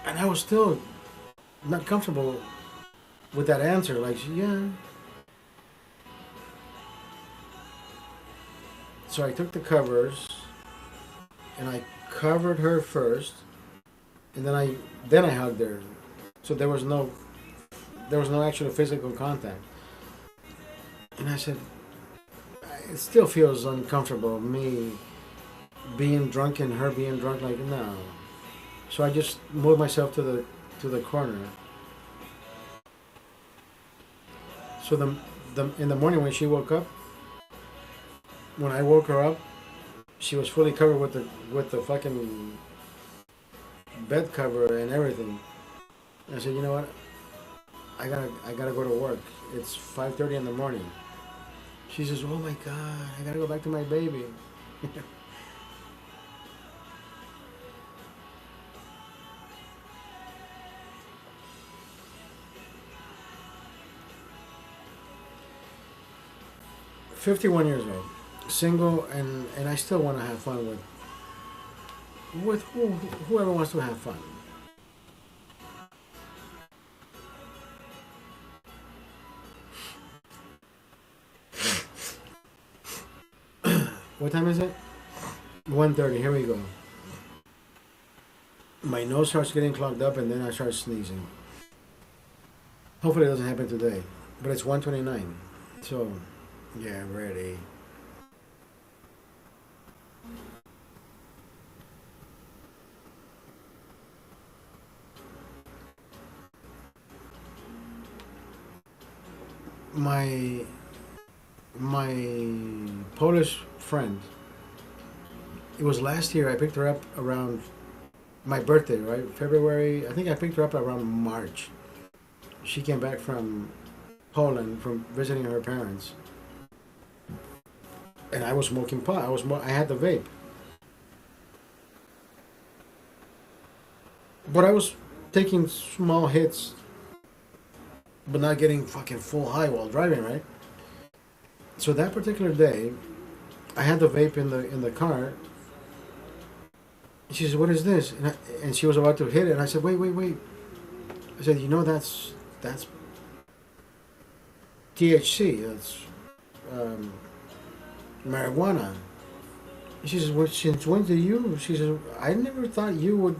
And I was still not comfortable with that answer. Like, yeah. So I took the covers and I covered her first, and then I hugged her. So there was no actual physical contact. And I said, it still feels uncomfortable, me being drunk and her being drunk. Like, no. So I just moved myself to the corner. So in the morning when she woke up, when I woke her up, she was fully covered with the fucking bed cover and everything. I said, you know what? I gotta go to work. It's 5:30 in the morning. She says, oh my god, I gotta go back to my baby. 51 years old, single, and I still want to have fun with whoever wants to have fun. What time is it? 1:30. Here we go. My nose starts getting clogged up, and then I start sneezing. Hopefully, it doesn't happen today. But it's 1:29, so yeah, ready. My Polish friend. It was last year. I picked her up around my birthday, right? February. I think I picked her up around March. She came back from Poland from visiting her parents, and I was smoking pot. I had the vape, but I was taking small hits, but not getting fucking full high while driving, right? So that particular day, I had the vape in the car. She said, "What is this?" And she was about to hit it, and I said, "Wait, wait, wait." I said, "You know that's THC. That's marijuana." She says, "Well, since when do you?" She says, "I never thought you would."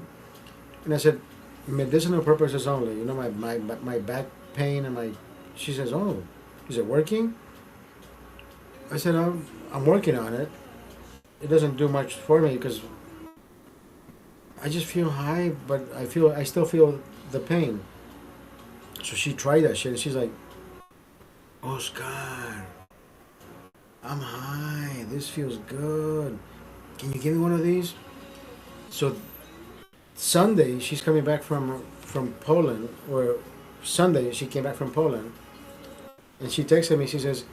And I said, "Medicinal purposes only. You know, my back pain and my." She says, "Oh, is it working?" I said, I'm working on it. It doesn't do much for me because I just feel high, but I still feel the pain." So she tried that shit, and she's like, "Oscar, I'm high. This feels good. Can you give me one of these?" So Sunday, she's coming back from Poland, or Sunday she came back from Poland, and she texted me. She says,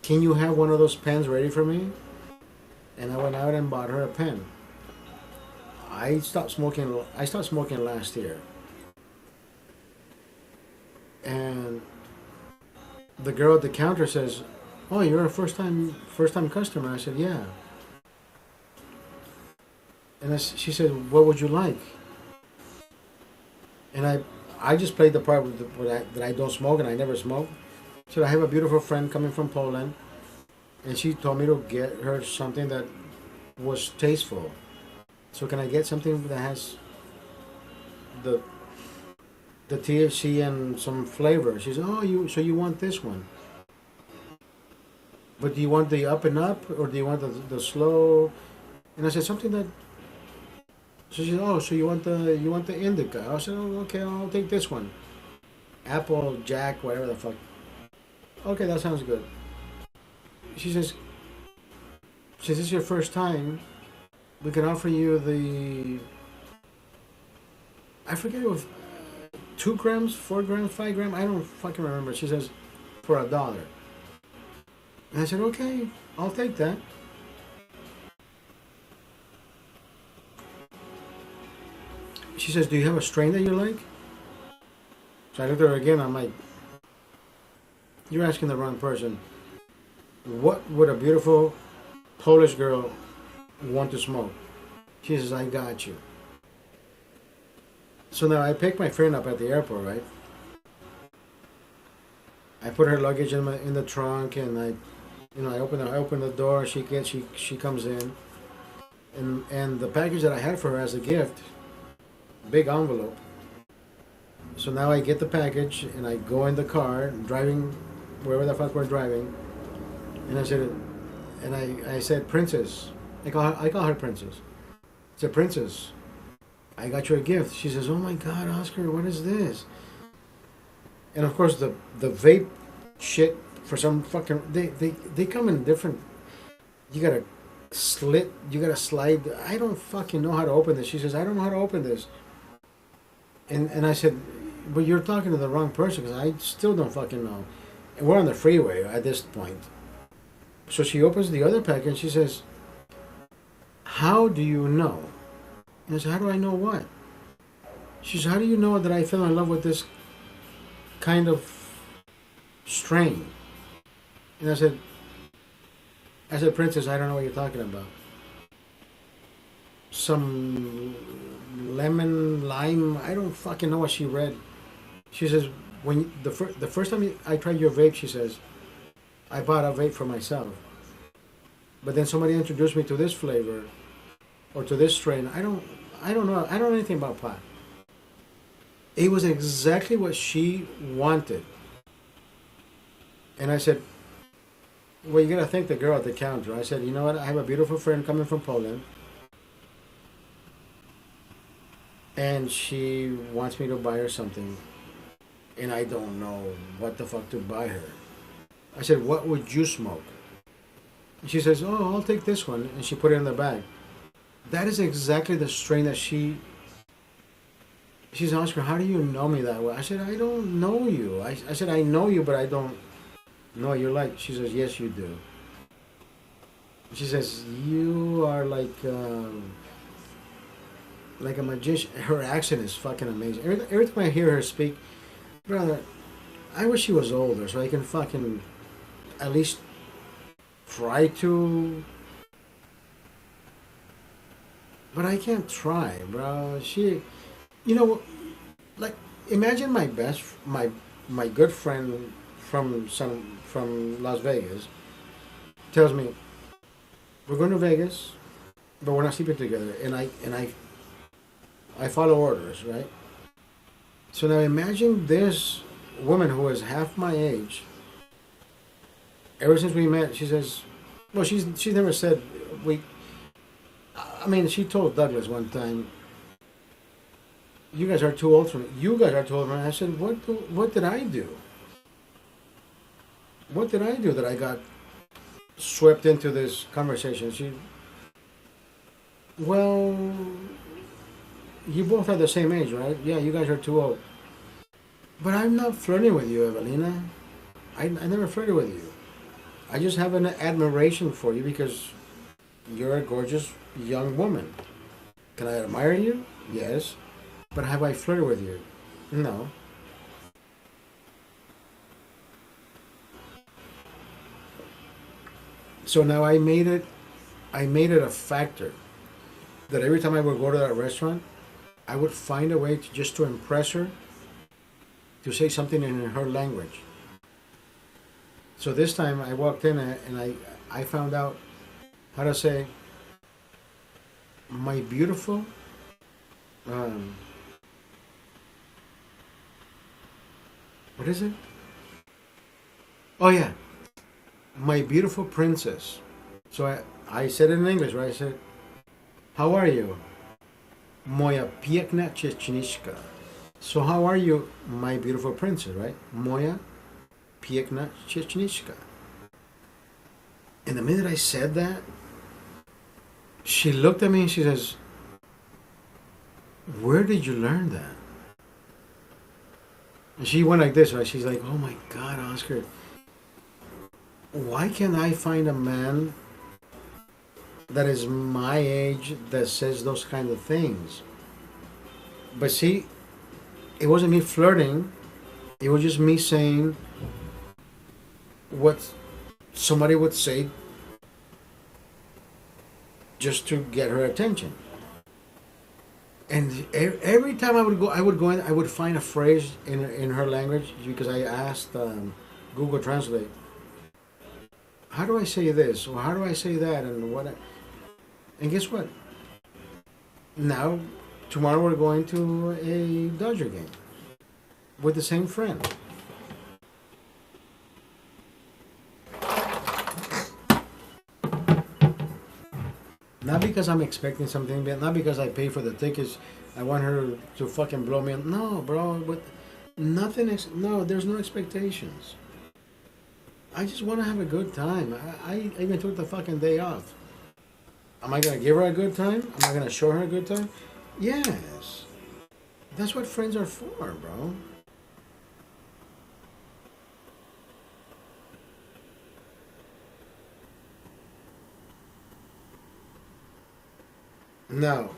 "Can you have one of those pens ready for me?" And I went out and bought her a pen. I stopped smoking last year, and the girl at the counter says, "Oh, you're a first time customer." I said, "Yeah." And she said, "What would you like?" And I just played the part that I don't smoke and I never smoke. So I have a beautiful friend coming from Poland, and she told me to get her something that was tasteful. So can I get something that has the THC and some flavor? She said, "Oh, you want this one? But do you want the up and up, or do you want the slow?" And I said something that. So she said, "Oh, so you want the indica?" I said, "Oh, okay, I'll take this one. Apple, Jack, whatever the fuck." "Okay, that sounds good." She says, "Since this is your first time, we can offer you the." I forget, it was 2 grams, 4 grams, 5 grams. I don't fucking remember. She says, for $1. And I said, "Okay, I'll take that." She says, "Do you have a strain that you like?" So I looked at her again. I'm like, "You're asking the wrong person. What would a beautiful Polish girl want to smoke?" She says, "I got you." So now I picked my friend up at the airport, right? I put her luggage in the trunk, and I open the door. She comes in, And the package that I had for her as a gift, big envelope. So now I get the package and I go in the car, driving wherever the fuck we're driving, and I said, Princess. I call her Princess. I said, Princess, I got you a gift. She says, oh my God, Oscar, what is this? And of course the vape shit, for some fucking, they come in different, you gotta slit, you gotta slide. I don't fucking know how to open this. She says, I don't know how to open this. And I said, but you're talking to the wrong person, because I still don't fucking know. And we're on the freeway at this point. So she opens the other pack and she says, how do you know? And I said, how do I know what? She says, how do you know that I fell in love with this kind of strain? And I said, Princess, I don't know what you're talking about. Some lemon, lime, I don't fucking know what she read. She says, when the first time I tried your vape, she says, I bought a vape for myself. But then somebody introduced me to this flavor or to this strain. I don't know. I don't know anything about pot. It was exactly what she wanted. And I said, well, you gotta thank the girl at the counter. I said, you know what? I have a beautiful friend coming from Poland. And she wants me to buy her something. And I don't know what the fuck to buy her. I said, what would you smoke? And she says, oh, I'll take this one. And she put it in the bag. That is exactly the strain that she says, Oscar, how do you know me that well? I said, I don't know you. I said, I know you, but I don't know you're like. She says, yes, you do. She says, you are like a magician. Her accent is fucking amazing. Every time I hear her speak, brother, I wish she was older so I can fucking at least try to. But I can't try, bro. She, you know, like imagine my good friend from Las Vegas tells me we're going to Vegas, but we're not sleeping together, and I follow orders, right? So now imagine this woman who is half my age. Ever since we met, she says, well, she's never said we. I mean, she told Douglas one time, "You guys are too old for me. You guys are too old for me." I said, "What did I do? What did I do that I got swept into this conversation?" She, well, you both are the same age, right? Yeah, you guys are too old. But I'm not flirting with you, Evelina. I never flirted with you. I just have an admiration for you because you're a gorgeous young woman. Can I admire you? Yes. But have I flirted with you? No. So now I made it a factor that every time I would go to that restaurant, I would find a way to impress her, to say something in her language. So this time I walked in and I found out how to say, my beautiful, what is it? Oh yeah, my beautiful princess. So I said it in English, right? I said, how are you? Moja piękna dziewczynka. So how are you, my beautiful princess, right? Moja piękna dziewczynka. And the minute I said that, she looked at me and she says, where did you learn that? And she went like this, right? She's like, oh my God, Oscar, why can't I find a man that is my age that says those kind of things? But see, it wasn't me flirting. It was just me saying what somebody would say just to get her attention. And every time I would go in, I would find a phrase in her language because I asked Google Translate, how do I say this or how do I say that, and what? And guess what? Now, tomorrow we're going to a Dodger game with the same friend. Not because I'm expecting something, not because I pay for the tickets. I want her to fucking blow me up. No, bro. But nothing. No, there's no expectations. I just want to have a good time. I even took the fucking day off. Am I gonna give her a good time? Am I gonna show her a good time? Yes. That's what friends are for, bro. Now,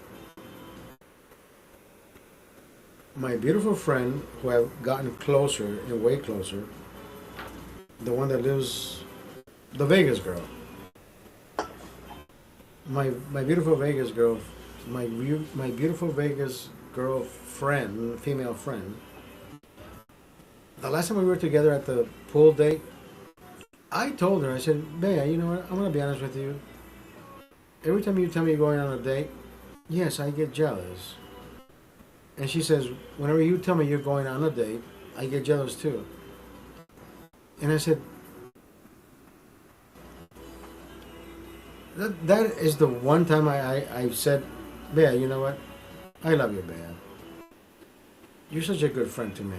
my beautiful friend, who I've gotten closer and way closer, the one that lives, the Vegas girl. My beautiful Vegas girl, my beautiful Vegas girl friend, female friend. The last time we were together at the pool date, I told her, I said, Bea, you know what? I'm gonna be honest with you. Every time you tell me you're going on a date, yes, I get jealous. And she says, whenever you tell me you're going on a date, I get jealous too. And I said, that is the one time I said, Bea, you know what? I love you, Bea. You're such a good friend to me.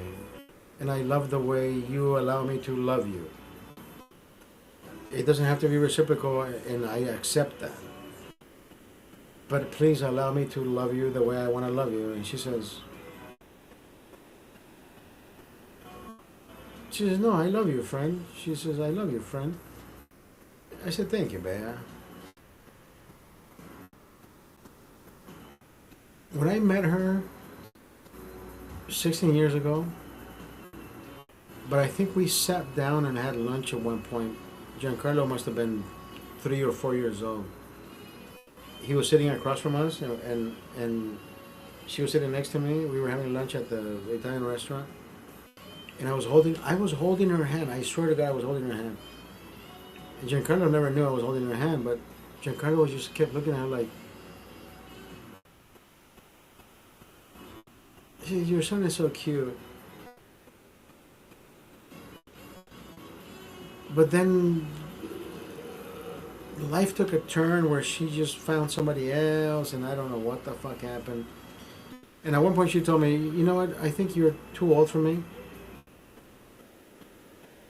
And I love the way you allow me to love you. It doesn't have to be reciprocal, and I accept that. But please allow me to love you the way I want to love you. And she says, no, I love you, friend. She says, I love you, friend. I said, thank you, Bea. When I met her 16 years ago, but I think we sat down and had lunch at one point. Giancarlo must have been 3 or 4 years old. He was sitting across from us, and she was sitting next to me. We were having lunch at the Italian restaurant, and I was holding her hand. I swear to God, I was holding her hand. And Giancarlo never knew I was holding her hand, but Giancarlo just kept looking at her like, your son is so cute. But then life took a turn where she just found somebody else, and I don't know what the fuck happened. And at one point she told me, you know what, I think you're too old for me.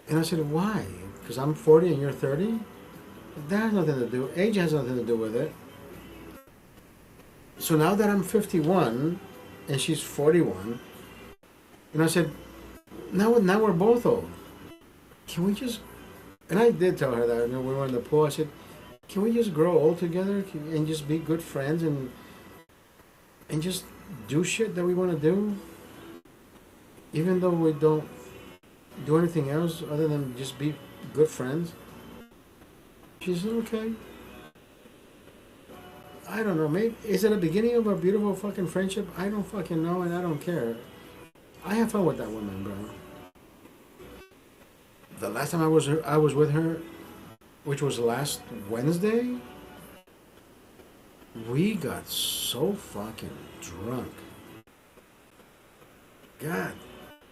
And I said, why? Because I'm 40 and you're 30? That has nothing to do, age has nothing to do with it. So now that I'm 51 and she's 41, and I said, now we're both old. Can we just, and I did tell her that, when we were in the pool, I said, can we just grow old together and just be good friends and just do shit that we want to do? Even though we don't do anything else other than just be good friends? She said, okay. I don't know, maybe, is it the beginning of a beautiful fucking friendship? I don't fucking know, and I don't care. I have fun with that woman, bro. The last time I was with her, which was last Wednesday, we got so fucking drunk. God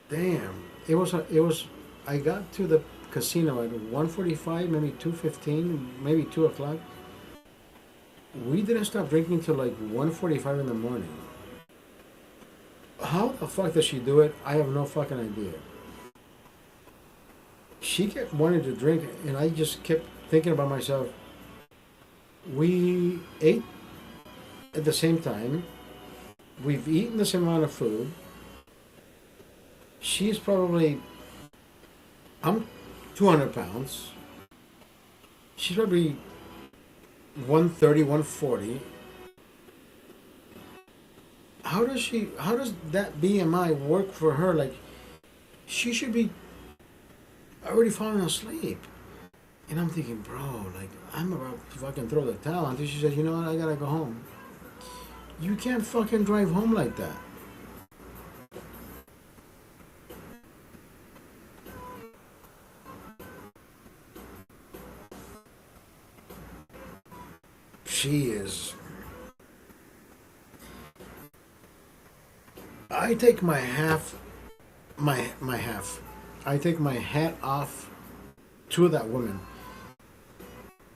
damn. It was I got to the casino at 1:45, maybe 2:15, maybe 2 o'clock. We didn't stop drinking till like 1:45 in the morning. How the fuck does she do it? I have no fucking idea. She kept wanting to drink, and I just kept thinking about myself. We ate at the same time. We've eaten the same amount of food. She's probably, I'm 200 pounds. She's probably 130, 140. How does that BMI work for her? Like, she should be already falling asleep. And I'm thinking, bro, like, I'm about to fucking throw the towel until she says, you know what, I gotta go home. You can't fucking drive home like that. she is. I take my half, my half. I take my hat off to that woman.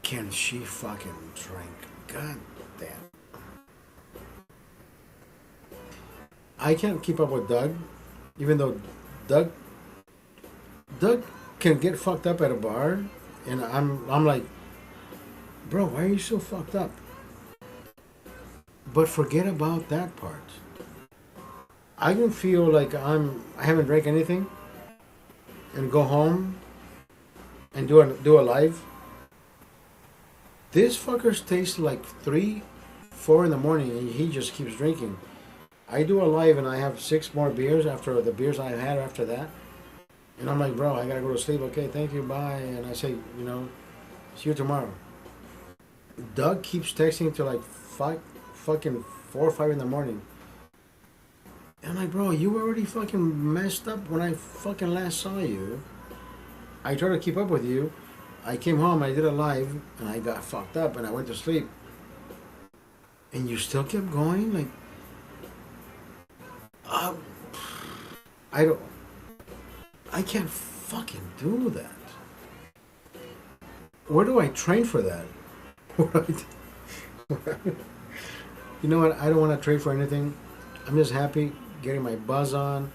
Can she fucking drink? God damn. I can't keep up with Doug, even though Doug can get fucked up at a bar, and I'm like, bro, why are you so fucked up? But forget about that part. I can feel like I haven't drank anything, and go home and do a live. This fucker stays like 3, 4 in the morning, and he just keeps drinking. I do a live and I have 6 more beers after the beers I had after that. And I'm like, bro, I gotta go to sleep. Okay, thank you, bye. And I say, see you tomorrow. Doug keeps texting till like fucking 4 or 5 in the morning. And I'm like, bro, you were already fucking messed up when I fucking last saw you. I tried to keep up with you. I came home, I did a live, and I got fucked up and I went to sleep. And you still kept going? Like, I can't fucking do that. Where do I train for that? You know what? I don't want to train for anything. I'm just happy getting my buzz on,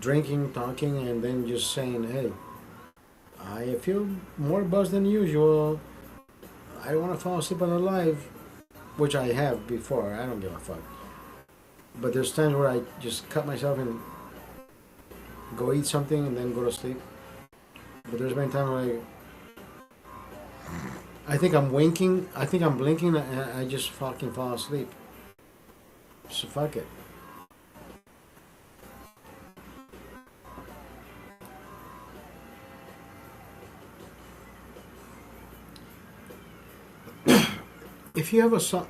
drinking, talking, and then just saying, hey, I feel more buzzed than usual. I don't want to fall asleep on a live, which I have before. I don't give a fuck. But there's times where I just cut myself and go eat something and then go to sleep. But there's been times where I think I'm winking, I think I'm blinking, and I just fucking fall asleep. So fuck it. If you have a song,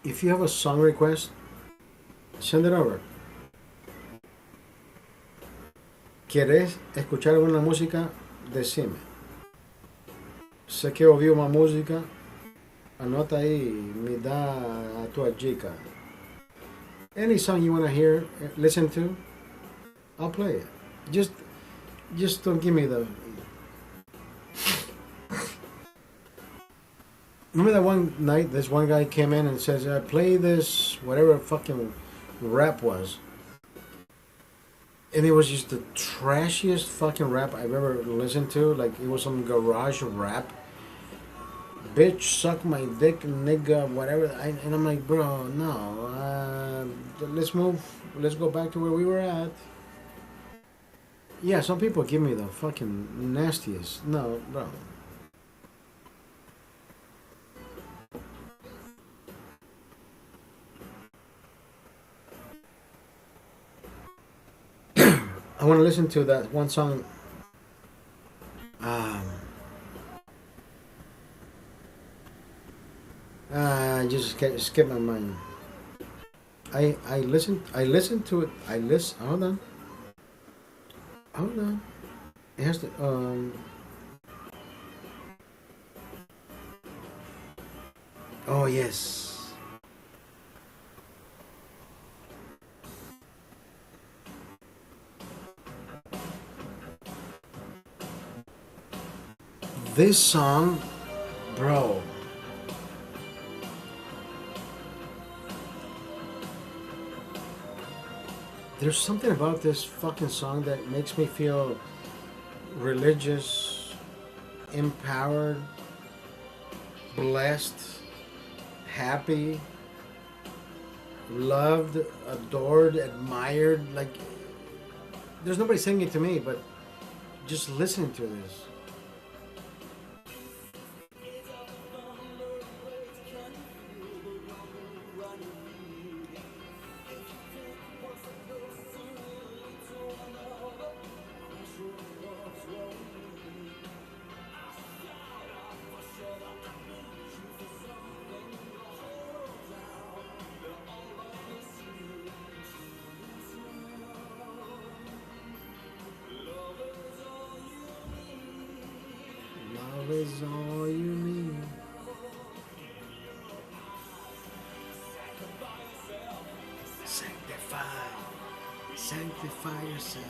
if you have a song request, send it over. ¿Quieres escuchar alguna música? Decime. Sé que ouviu uma música, anota aí, me dá a tua dica. Any song you want to hear, listen to, I'll play it. Just don't give me the... Remember that one night, this one guy came in and says, play this, whatever fucking rap was. And it was just the trashiest fucking rap I've ever listened to. Like, it was some garage rap. Bitch, suck my dick, nigga, whatever. And I'm like, bro, no. Let's move. Let's go back to where we were at. Yeah, some people give me the fucking nastiest. No, bro. I want to listen to that one song. I just skip my mind. I listened to it. Hold on. It has to oh yes. This song, bro. There's something about this fucking song that makes me feel religious, empowered, blessed, happy, loved, adored, admired. Like, there's nobody singing it to me, but just listening to this. Love is all you need. Sanctify. Sanctify yourself.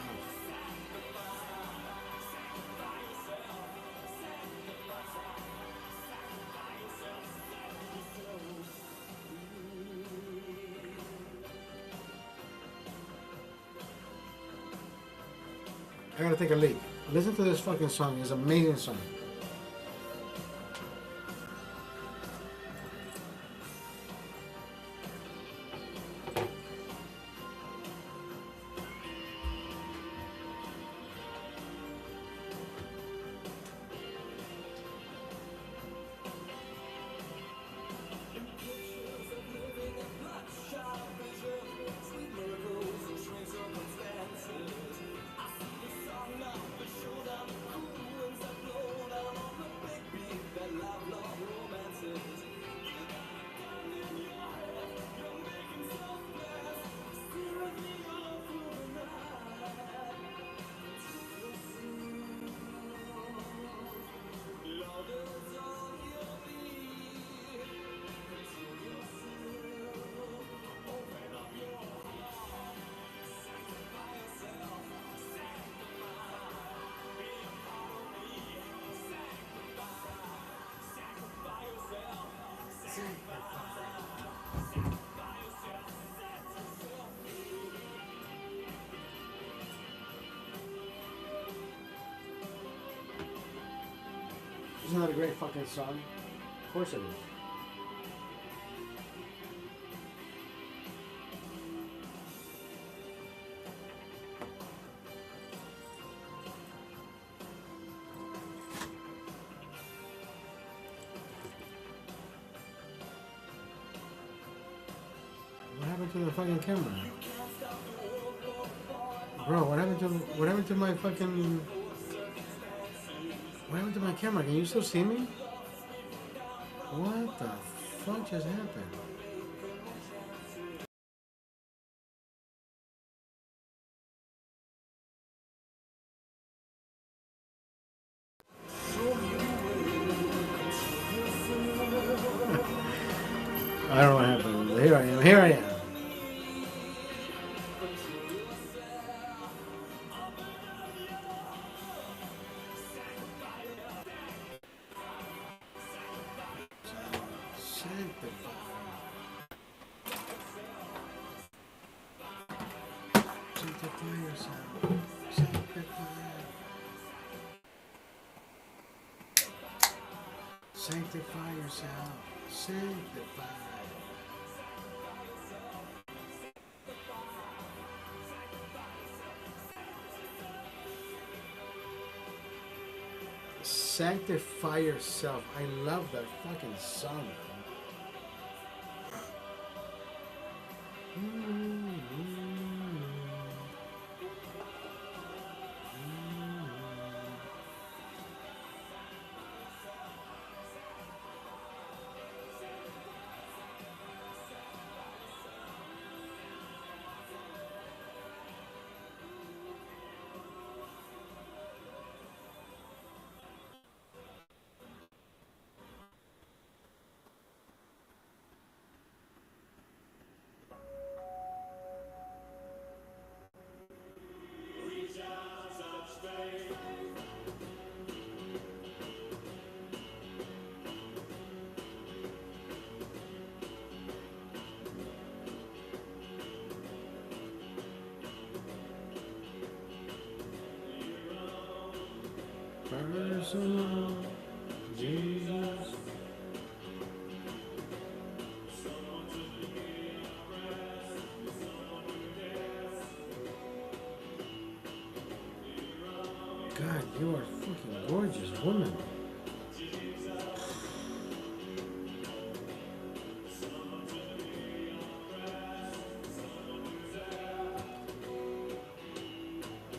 I gotta take a leak. Listen to this fucking song. It's an amazing song. Isn't that a great fucking song? Of course it is. What happened to the fucking camera? Bro, what happened to my fucking... What happened to my camera? Can you still see me? What the fuck just happened? I don't know what happened. Here I am. Here I am. Sanctify yourself. Sanctify yourself. Sanctify. Sanctify yourself. I love that fucking song. Personal Jesus. God, you are a fucking gorgeous woman.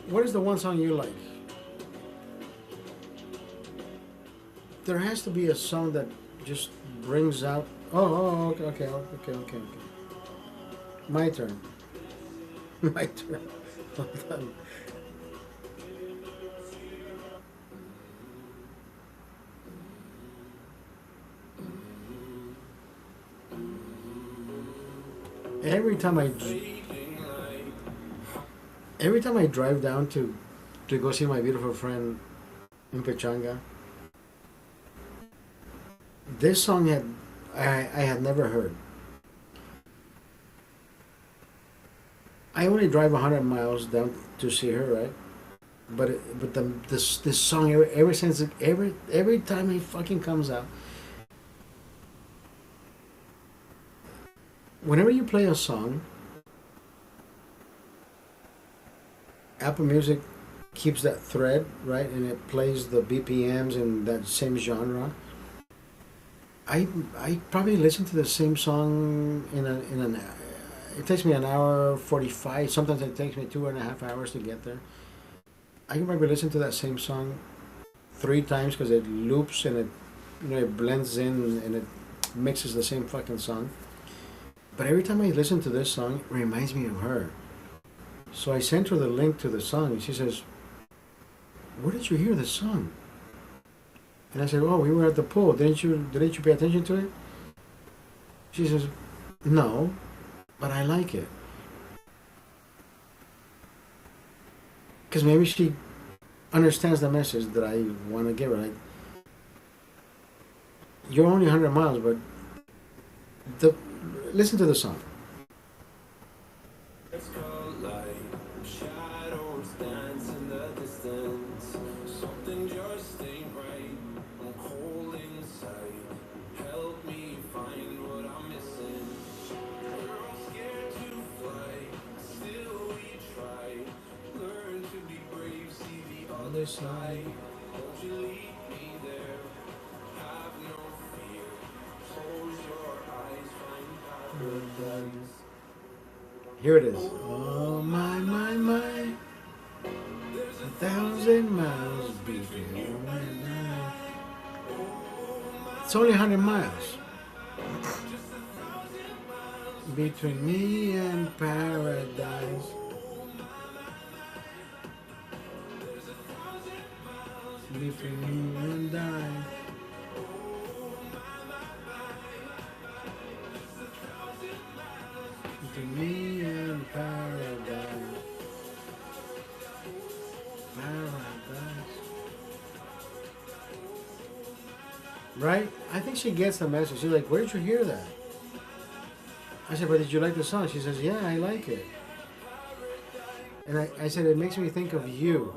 What is the one song you like? There has to be a song that just brings out. Oh, okay. My turn. My turn. Hold on. Every time I every time I drive down to go see my beautiful friend in Pechanga, this song I had never heard. I only drive 100 miles down to see her, right? But this song ever since every time it fucking comes out, whenever you play a song, Apple Music keeps that thread, right, and it plays the BPMs in that same genre. I probably listen to the same song in an. It takes me an hour 45. Sometimes it takes me 2.5 hours to get there. I can probably listen to that same song 3 times because it loops and it blends in and it mixes the same fucking song. But every time I listen to this song, it reminds me of her. So I sent her the link to the song, and she says, "Where did you hear this song?" And I said, "Oh, we were at the pool. Didn't you pay attention to it?" She says, "No, but I like it." Because maybe she understands the message that I want to give her. Like, you're only 100 miles, but listen to the song. It's called light, shadows dance in the distance. Something just ain't right. I'm cold inside. Help me find what I'm missing. We're all scared to fly, still we try. Learn to be brave, see the other side. Won't you lead me there? Have no fear. Close your eyes, find paradise. Here it is. Oh my, 1,000 miles between you and I. It's only 100 miles between me and paradise. Between you and I. Between me and paradise. Paradise. Right? I think she gets the message. She's like, "Where did you hear that?" I said, "But did you like the song?" She says, "Yeah, I like it." And I said, "It makes me think of you."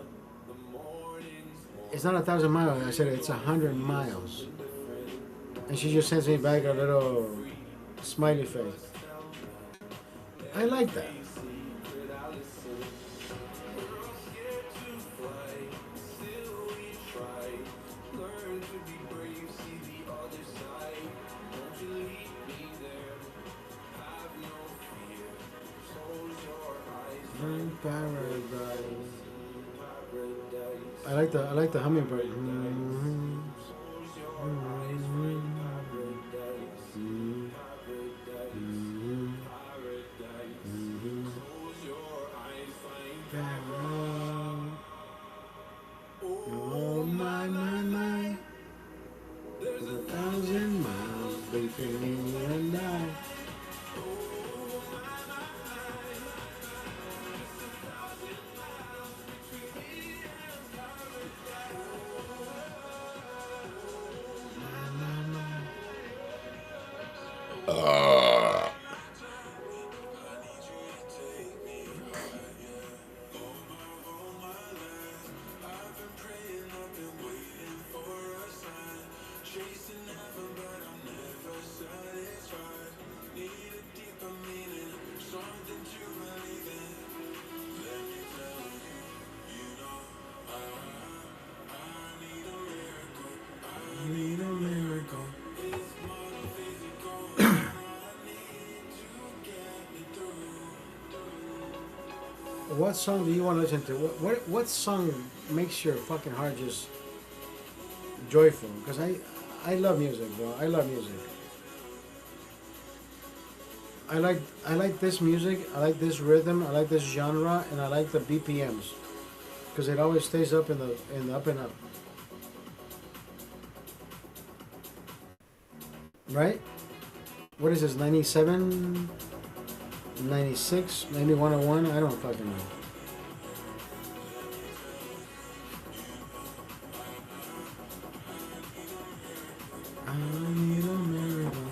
It's not 1,000 miles. I said, "It's 100 miles." And she just sends me back a little smiley face. I like that. Paradise. I like the hummingbird. Oh my. There's 1,000 miles between you and I. Need a miracle. What song do you want to listen to? What song makes your fucking heart just joyful? Because I love music, bro. I love music. I like this music. I like this rhythm. I like this genre, and I like the BPMs because it always stays up in the up and up. Right? What is this? 97 96, maybe 101. I don't fucking know. I need a miracle.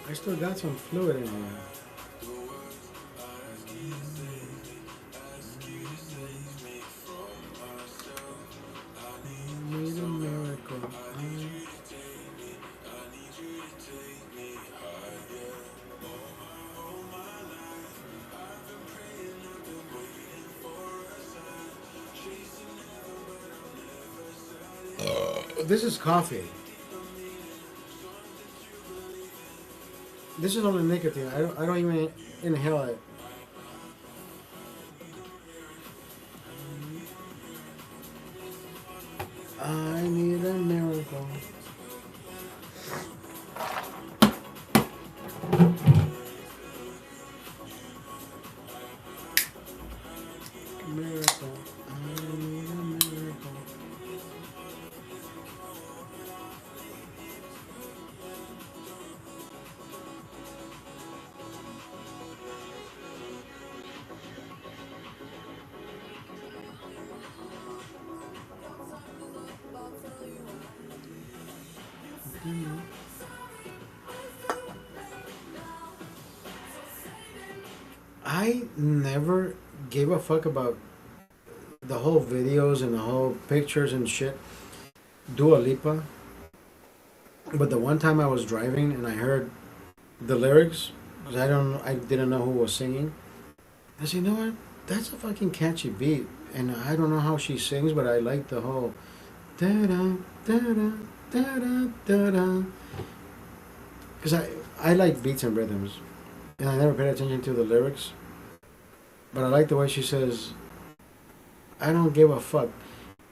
I still got some fluid in here. I need a miracle. This is coffee. This is only nicotine. I don't even inhale it. I need a miracle. Miracle. I need a miracle. I never gave a fuck about the whole videos and the whole pictures and shit. Dua Lipa. But the one time I was driving and I heard the lyrics, because I didn't know who was singing. I said, you know what? That's a fucking catchy beat, and I don't know how she sings, but I like the whole da da da da da da da da. Because I like beats and rhythms, and I never paid attention to the lyrics. But I like the way she says, "I don't give a fuck."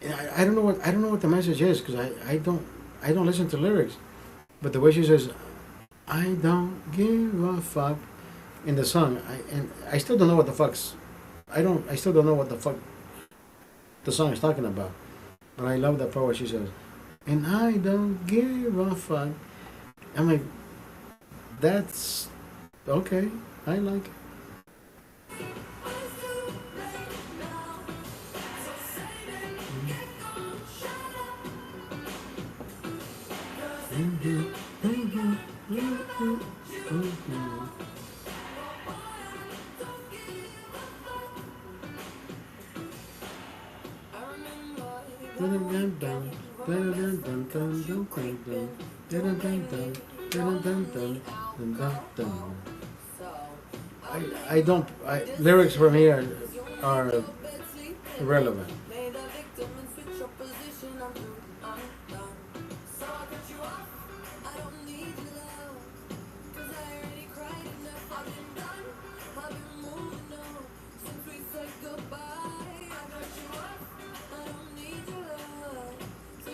And I don't know what the message is, because I don't listen to lyrics. But the way she says, "I don't give a fuck," in the song, I still don't know what the fuck's. I still don't know what the fuck the song is talking about. But I love that part where she says, "And I don't give a fuck." I'm like, that's okay. I like it. Lyrics for me are irrelevant.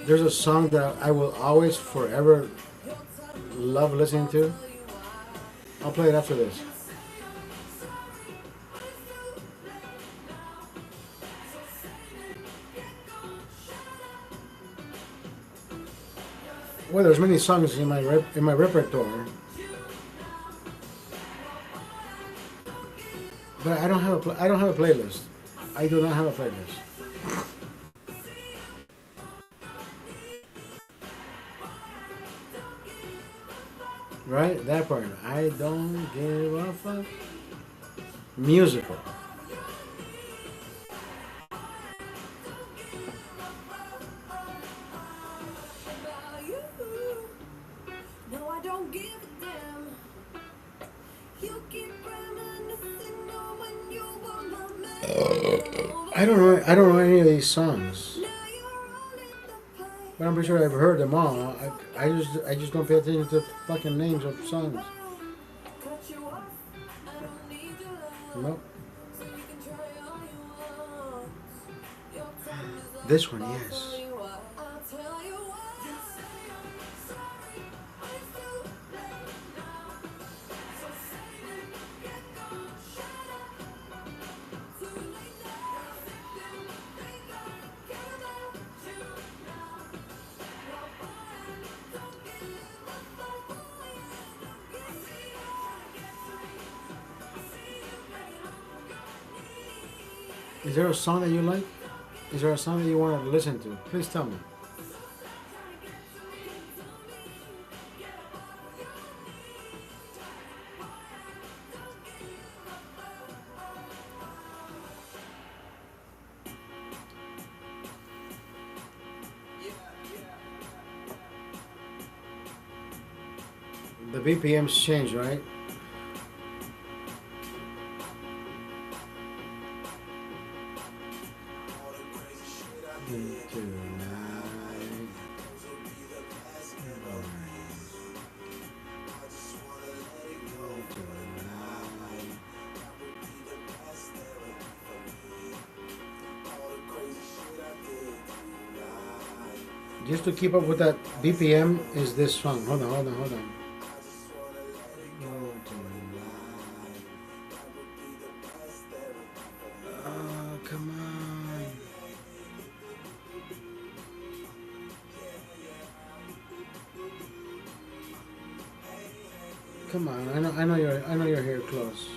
There's a song that I will always forever love listening to. I'll play it after this. Well, there's many songs in my repertoire, but I don't have a playlist. I do not have a playlist. Right, that part. I don't give a fuck. Musical. I don't know any of these songs, but I'm pretty sure I've heard them all. I just don't pay attention to fucking names of songs. Nope. This one, yes. Is there a song that you like? Is there a song that you want to listen to? Please tell me. The BPMs change, right? Just to keep up with that BPM is this song. Hold on, hold on, hold on. Oh, come on. Come on. I know you're here close.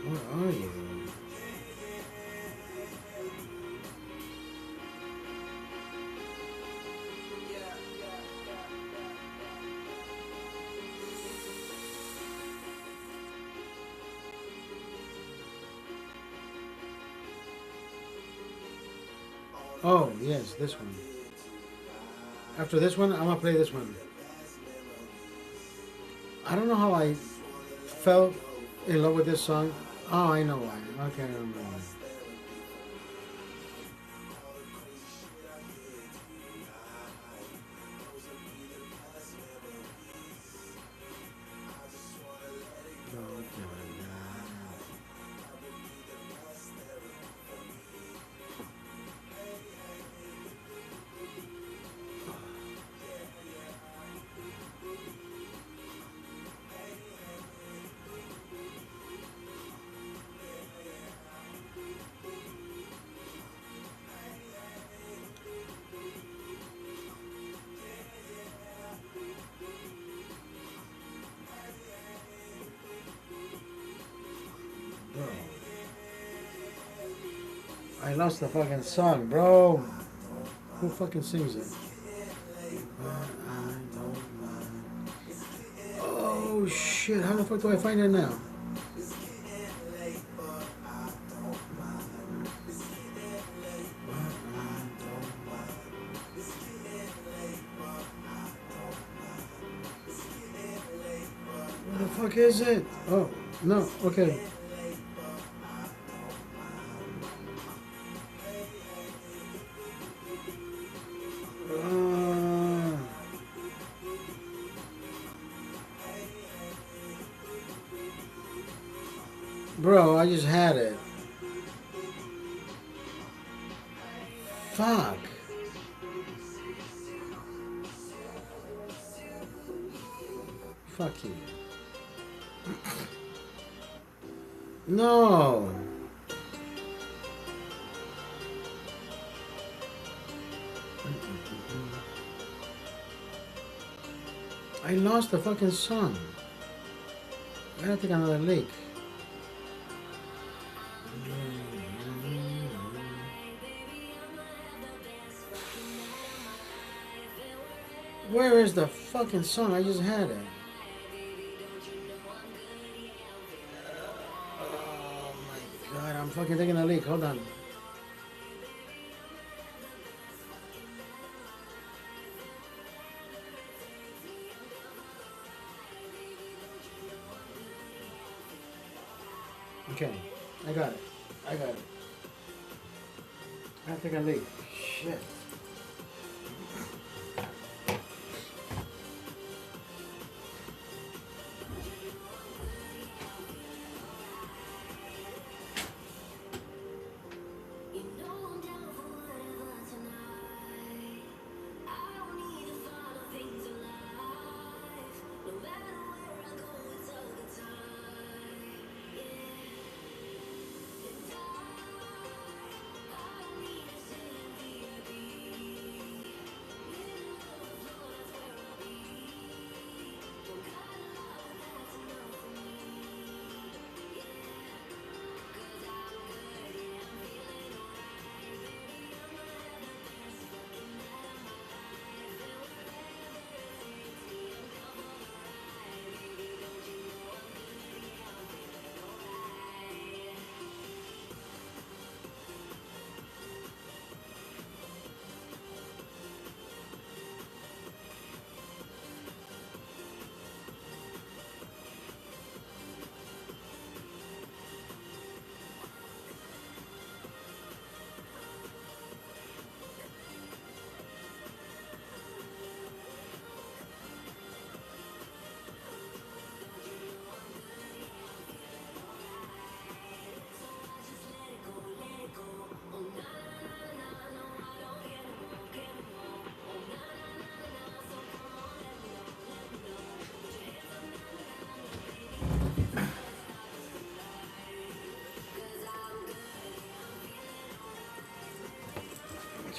Where are you? Oh, yes, this one. After this one, I'm gonna play this one. I don't know how I fell in love with this song. Oh, I know why. Okay, I remember why. Bro. I lost the fucking song, bro. Who fucking sings it? Oh shit, how the fuck do I find it now? Where the fuck is it? Oh, no, okay. Bro, I just had it. Fuck. Fuck you. No. I lost the fucking song. I gotta take another leak. Where is the fucking song? I just had it. Oh my god, I'm fucking taking a leak. Hold on. Okay, I got it. I got it. I have to take a leak. Shit.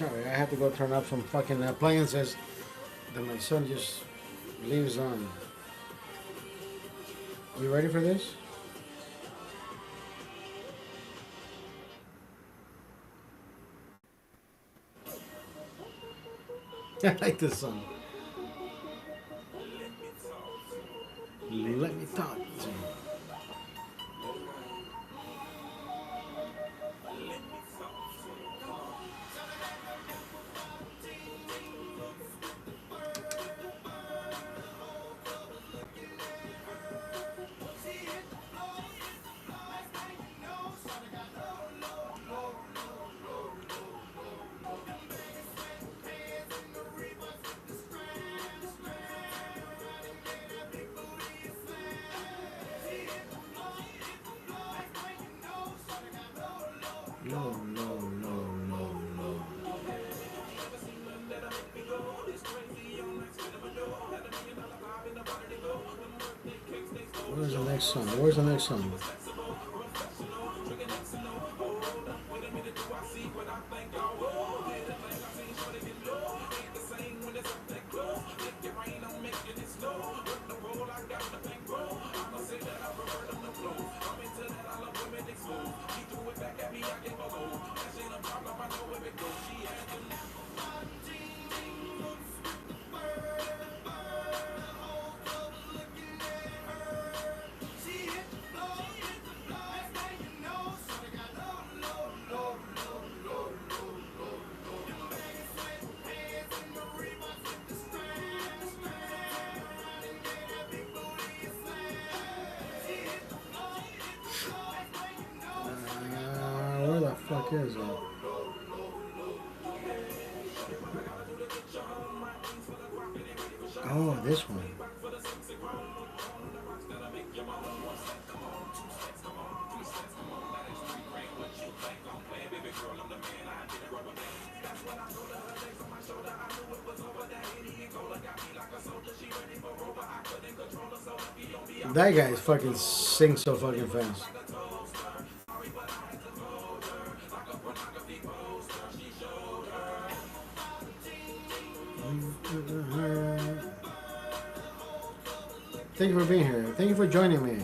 Sorry, I have to go turn up some fucking appliances that my son just leaves on. You ready for this? I like this song. Let me talk to you. No, no, no, no, no. Where's the next song? Where's the next song? Where the fuck is it? Oh, this one. That guy fucking sings so fucking fast. Thank you for being here. Thank you for joining me.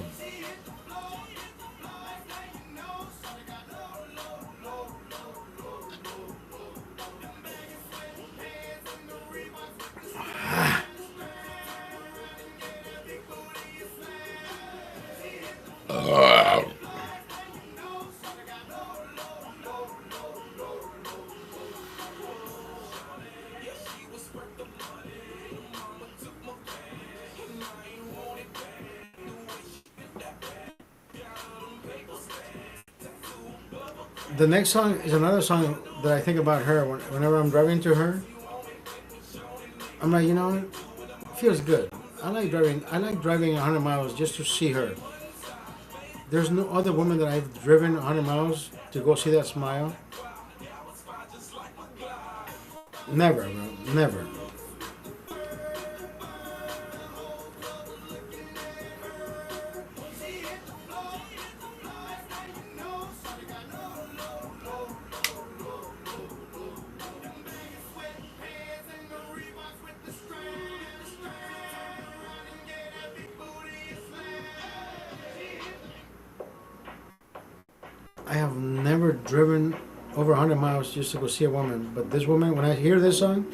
The next song is another song that I think about her whenever I'm driving to her. I'm like, you know, it feels good. I like driving 100 miles just to see her. There's no other woman that I've driven 100 miles to go see that smile. Never, bro. Never. I have never driven over 100 miles just to go see a woman. But this woman, when I hear this song,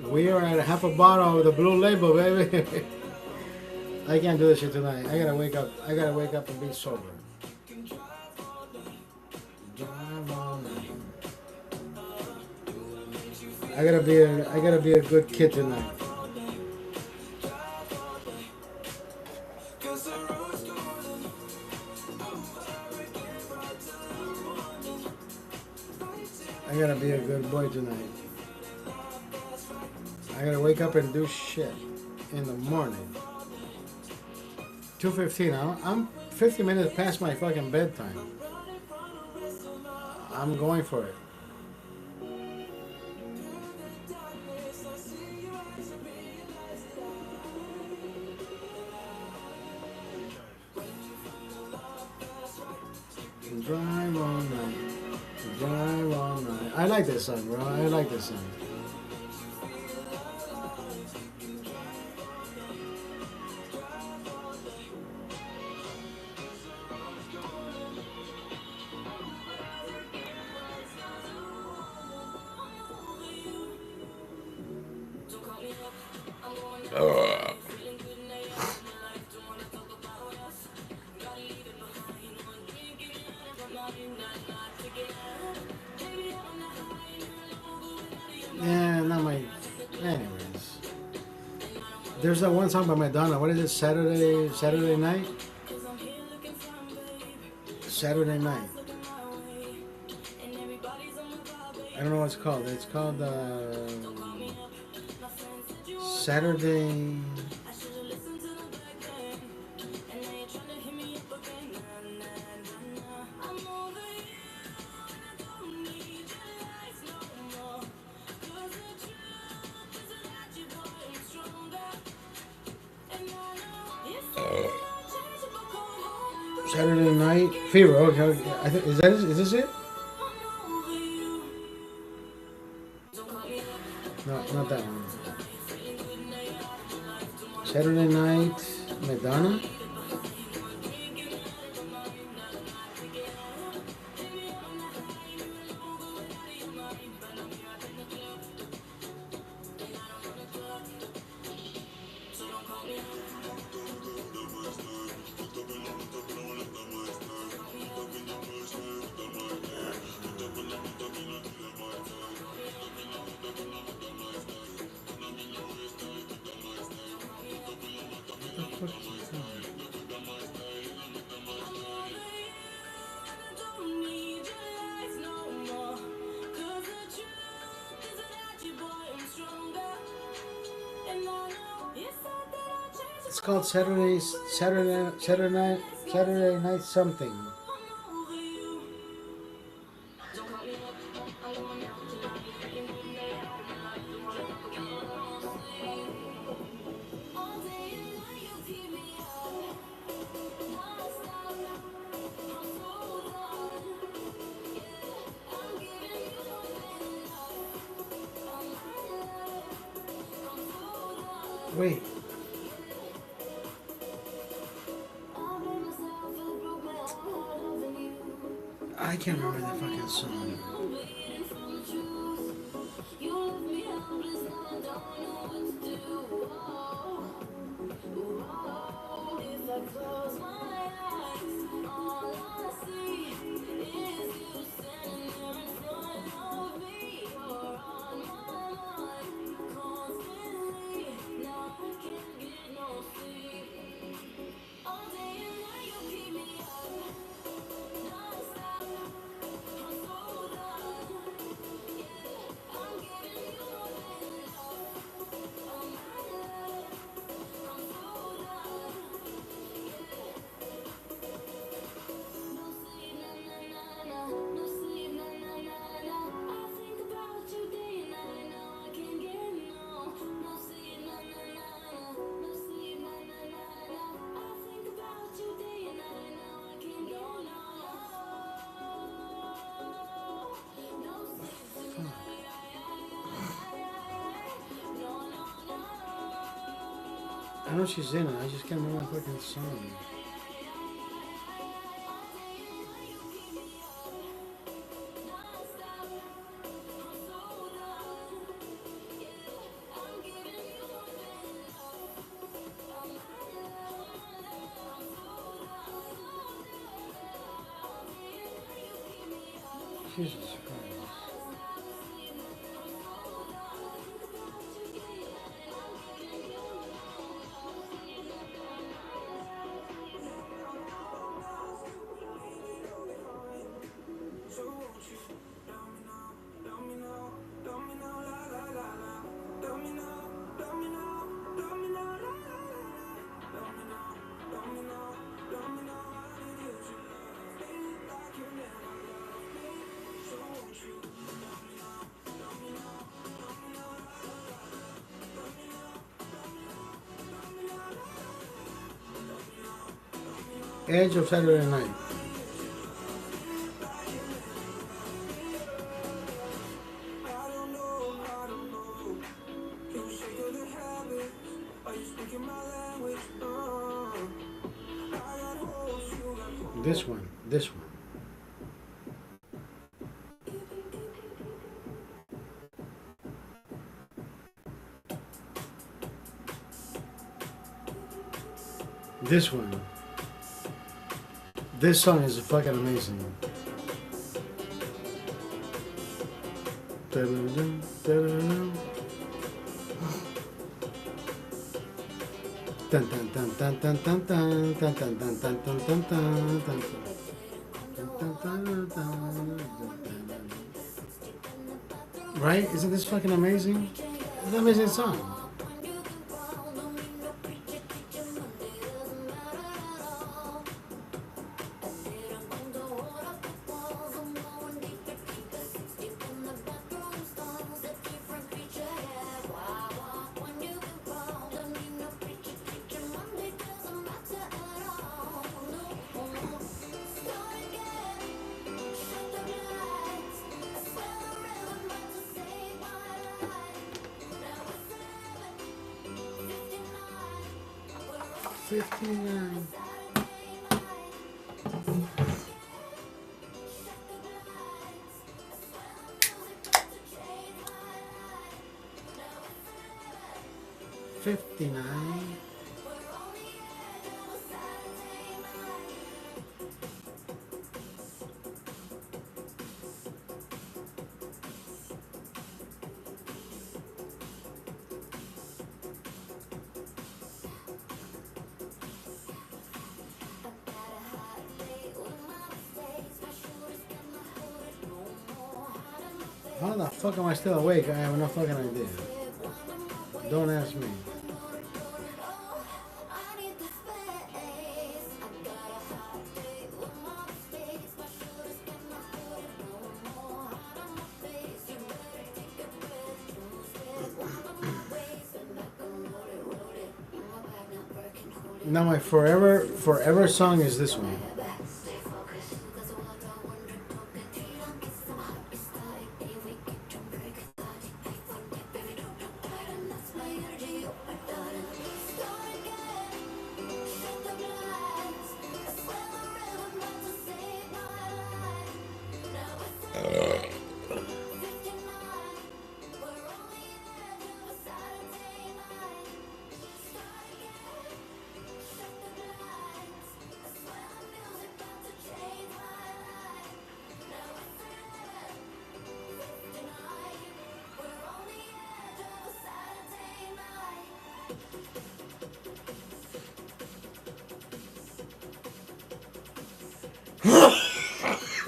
We are at half a bottle of the Blue Label, baby. I can't do this shit tonight. I gotta wake up. I gotta wake up and be sober. I gotta be a good kid tonight. I gotta be a good boy tonight. I gotta wake up and do shit in the morning. 2:15. I'm 50 minutes past my fucking bedtime. I'm going for it. Drive all night. Drive all night. I like this song, bro. I like this song. Yeah, not my. Anyways, there's that one song by Madonna. What is it? Saturday night. Saturday night. I don't know what it's called. It's called Saturday. Saturday Night Fever. Okay, okay. I think is this it? No, not that one. Saturday Night Madonna. It's called Saturday Night something. Wait. I can't remember the fucking song. I know she's in it. I just can't remember the fucking song. Jesus Christ. Edge of Saturday Night. This one. This one. This song is fucking amazing. Dun, dun, dun, dun, dun, dun, dun, dun, dun, dun, dun, dun, dun, dun, dun. Right? Isn't this fucking amazing? It's an amazing song. $59. How the fuck am I still awake? I have no fucking idea. Don't ask me. Now my forever song is this one.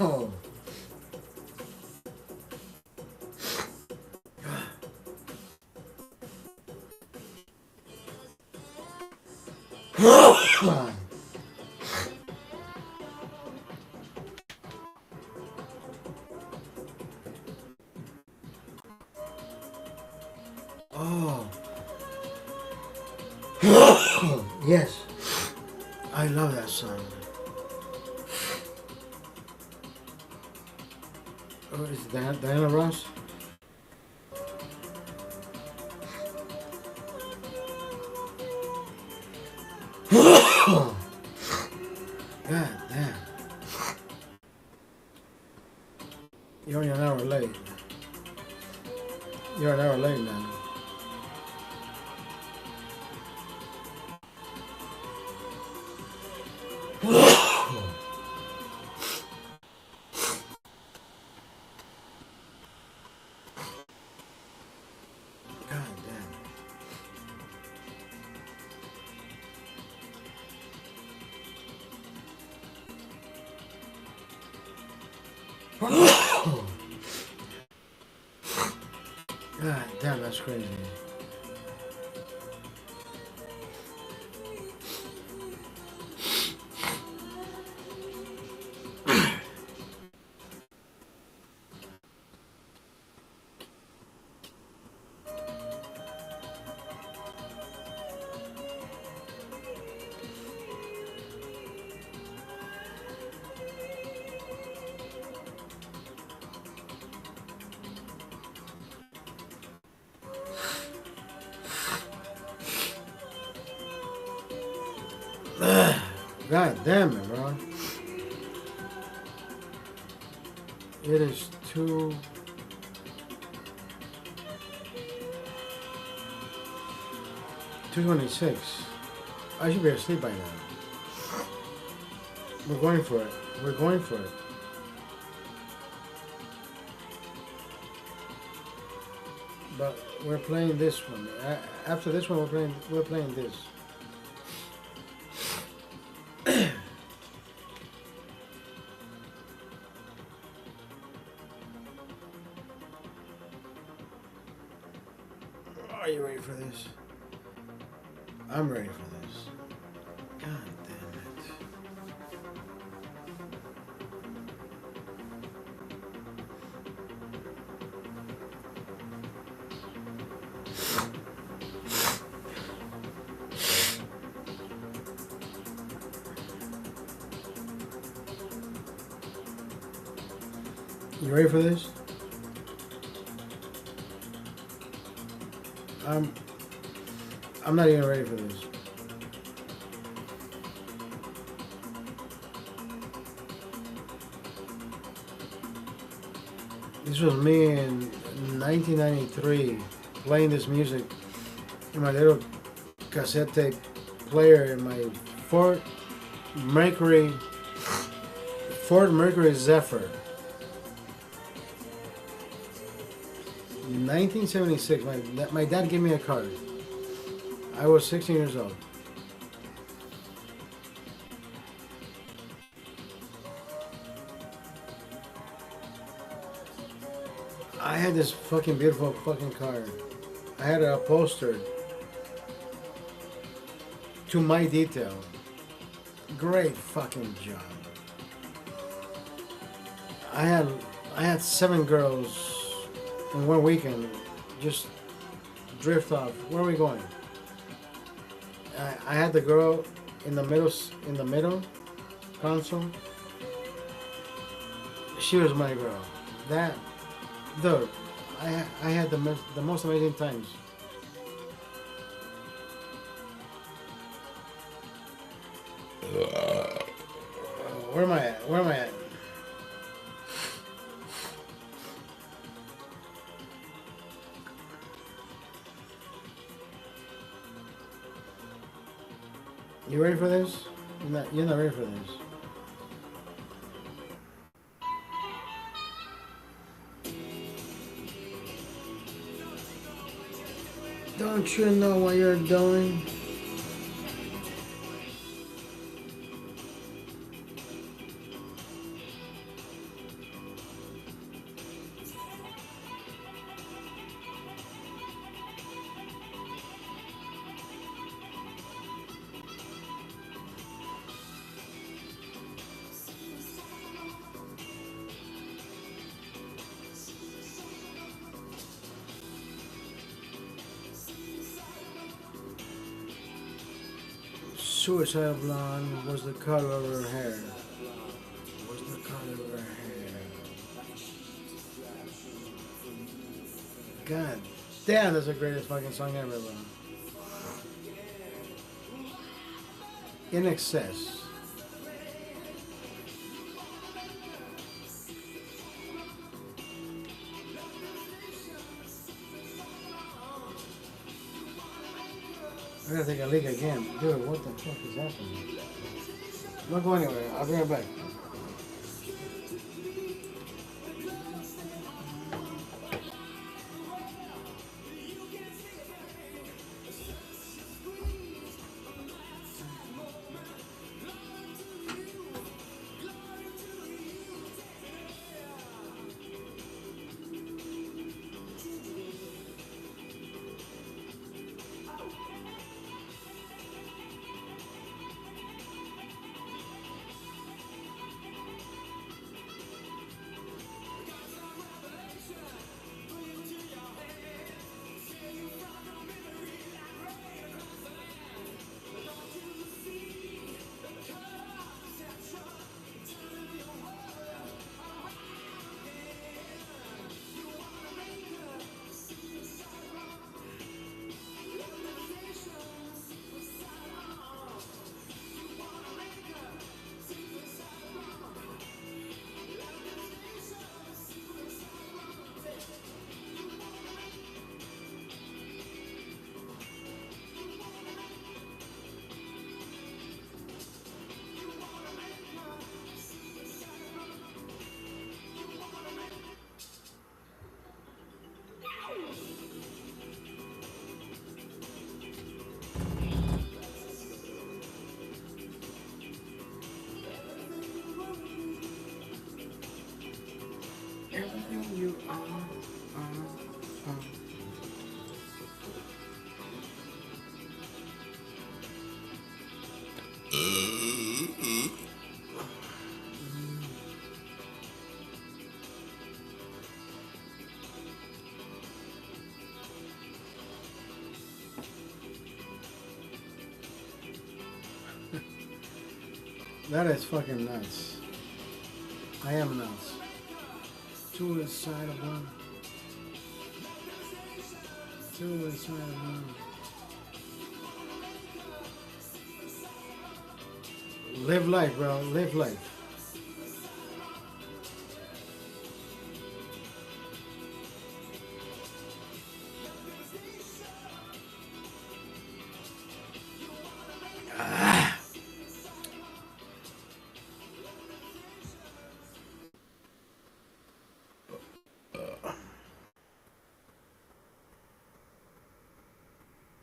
Oh. Oh. Yes. I love that song. Oh, is that Diana Ross? God damn. You're only an hour late. You're an hour late now. God damn, that's crazy. God damn it, bro. It is 2:26. I should be asleep by now. We're going for it. We're going for it. But we're playing this one. After this one, we're playing this. Are you ready for this? I'm ready for this. God damn it. You ready for this? I'm not even ready for this. This was me in 1993 playing this music in my little cassette tape player in my Ford Mercury Zephyr. 1976. My dad gave me a car. I was 16 years old. I had this fucking beautiful fucking car. I had it upholstered to my detail. Great fucking job. I had 7 girls in one weekend just drift off. Where are we going? I had the girl in the middle console. She was my girl. Dude, I had the most amazing times. Where am I at? Where am I at? You ready for this? You're not ready for this. Don't you know what you're doing? Suicidal blonde was the color of her hair. Was the color of her hair. God damn, that's the greatest fucking song ever, bro. In Excess. I gotta take a leak again. Dude, what the fuck is happening? Don't go anywhere. I'll be right back. That is fucking nuts. I am nuts. Two inside of one. Two inside of one. Live life, bro. Live life.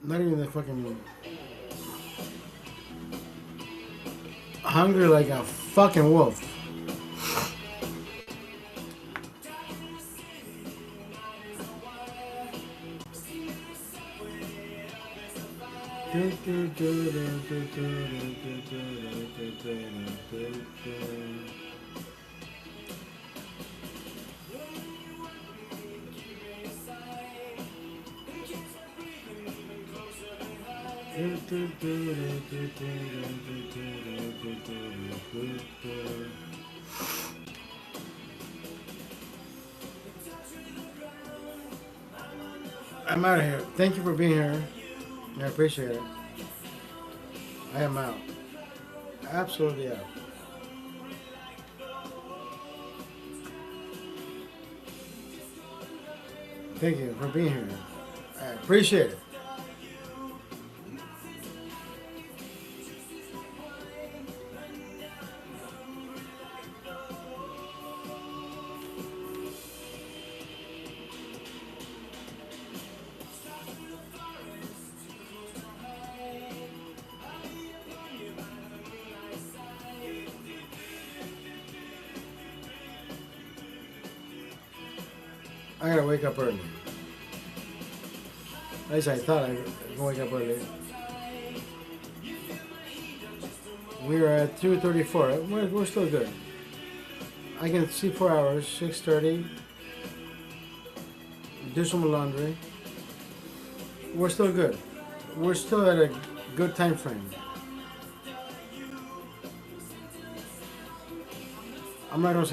Not even the fucking hungry like a fucking wolf. I'm out of here. Thank you for being here. I appreciate it. I am out. Absolutely out. Thank you for being here. I appreciate it. I gotta wake up early. At least I thought I was gonna wake up early. We are at 2:34. We're still good. I can sleep 4 hours. 6:30. Do some laundry. We're still good. We're still at a good time frame. I'm not gonna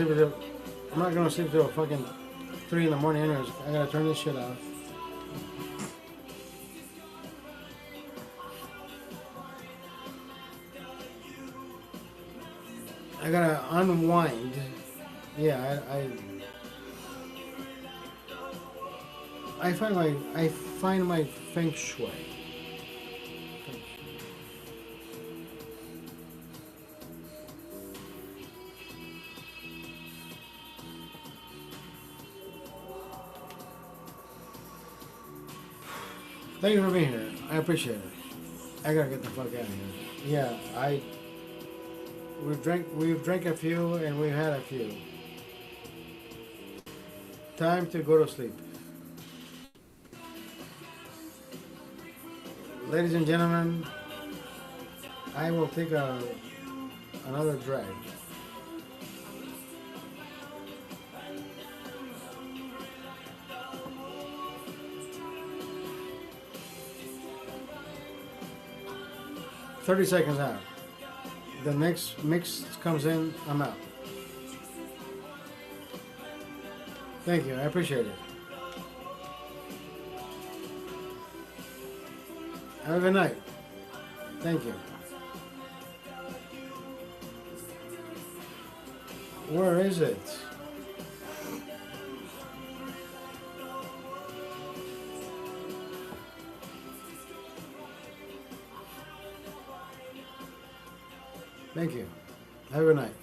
sleep till fucking 3 in the morning anyways. I gotta turn this shit off. I gotta unwind. Yeah, I find my feng shui. Thank you for being here. I appreciate it. I gotta get the fuck out of here. Yeah, we've drank a few and we've had a few. Time to go to sleep. Ladies and gentlemen, I will take another drag. "30 seconds out. The next mix comes in, I'm out. Thank you, I appreciate it. Have a good night. Thank you. Where is it? Thank you. Have a good night.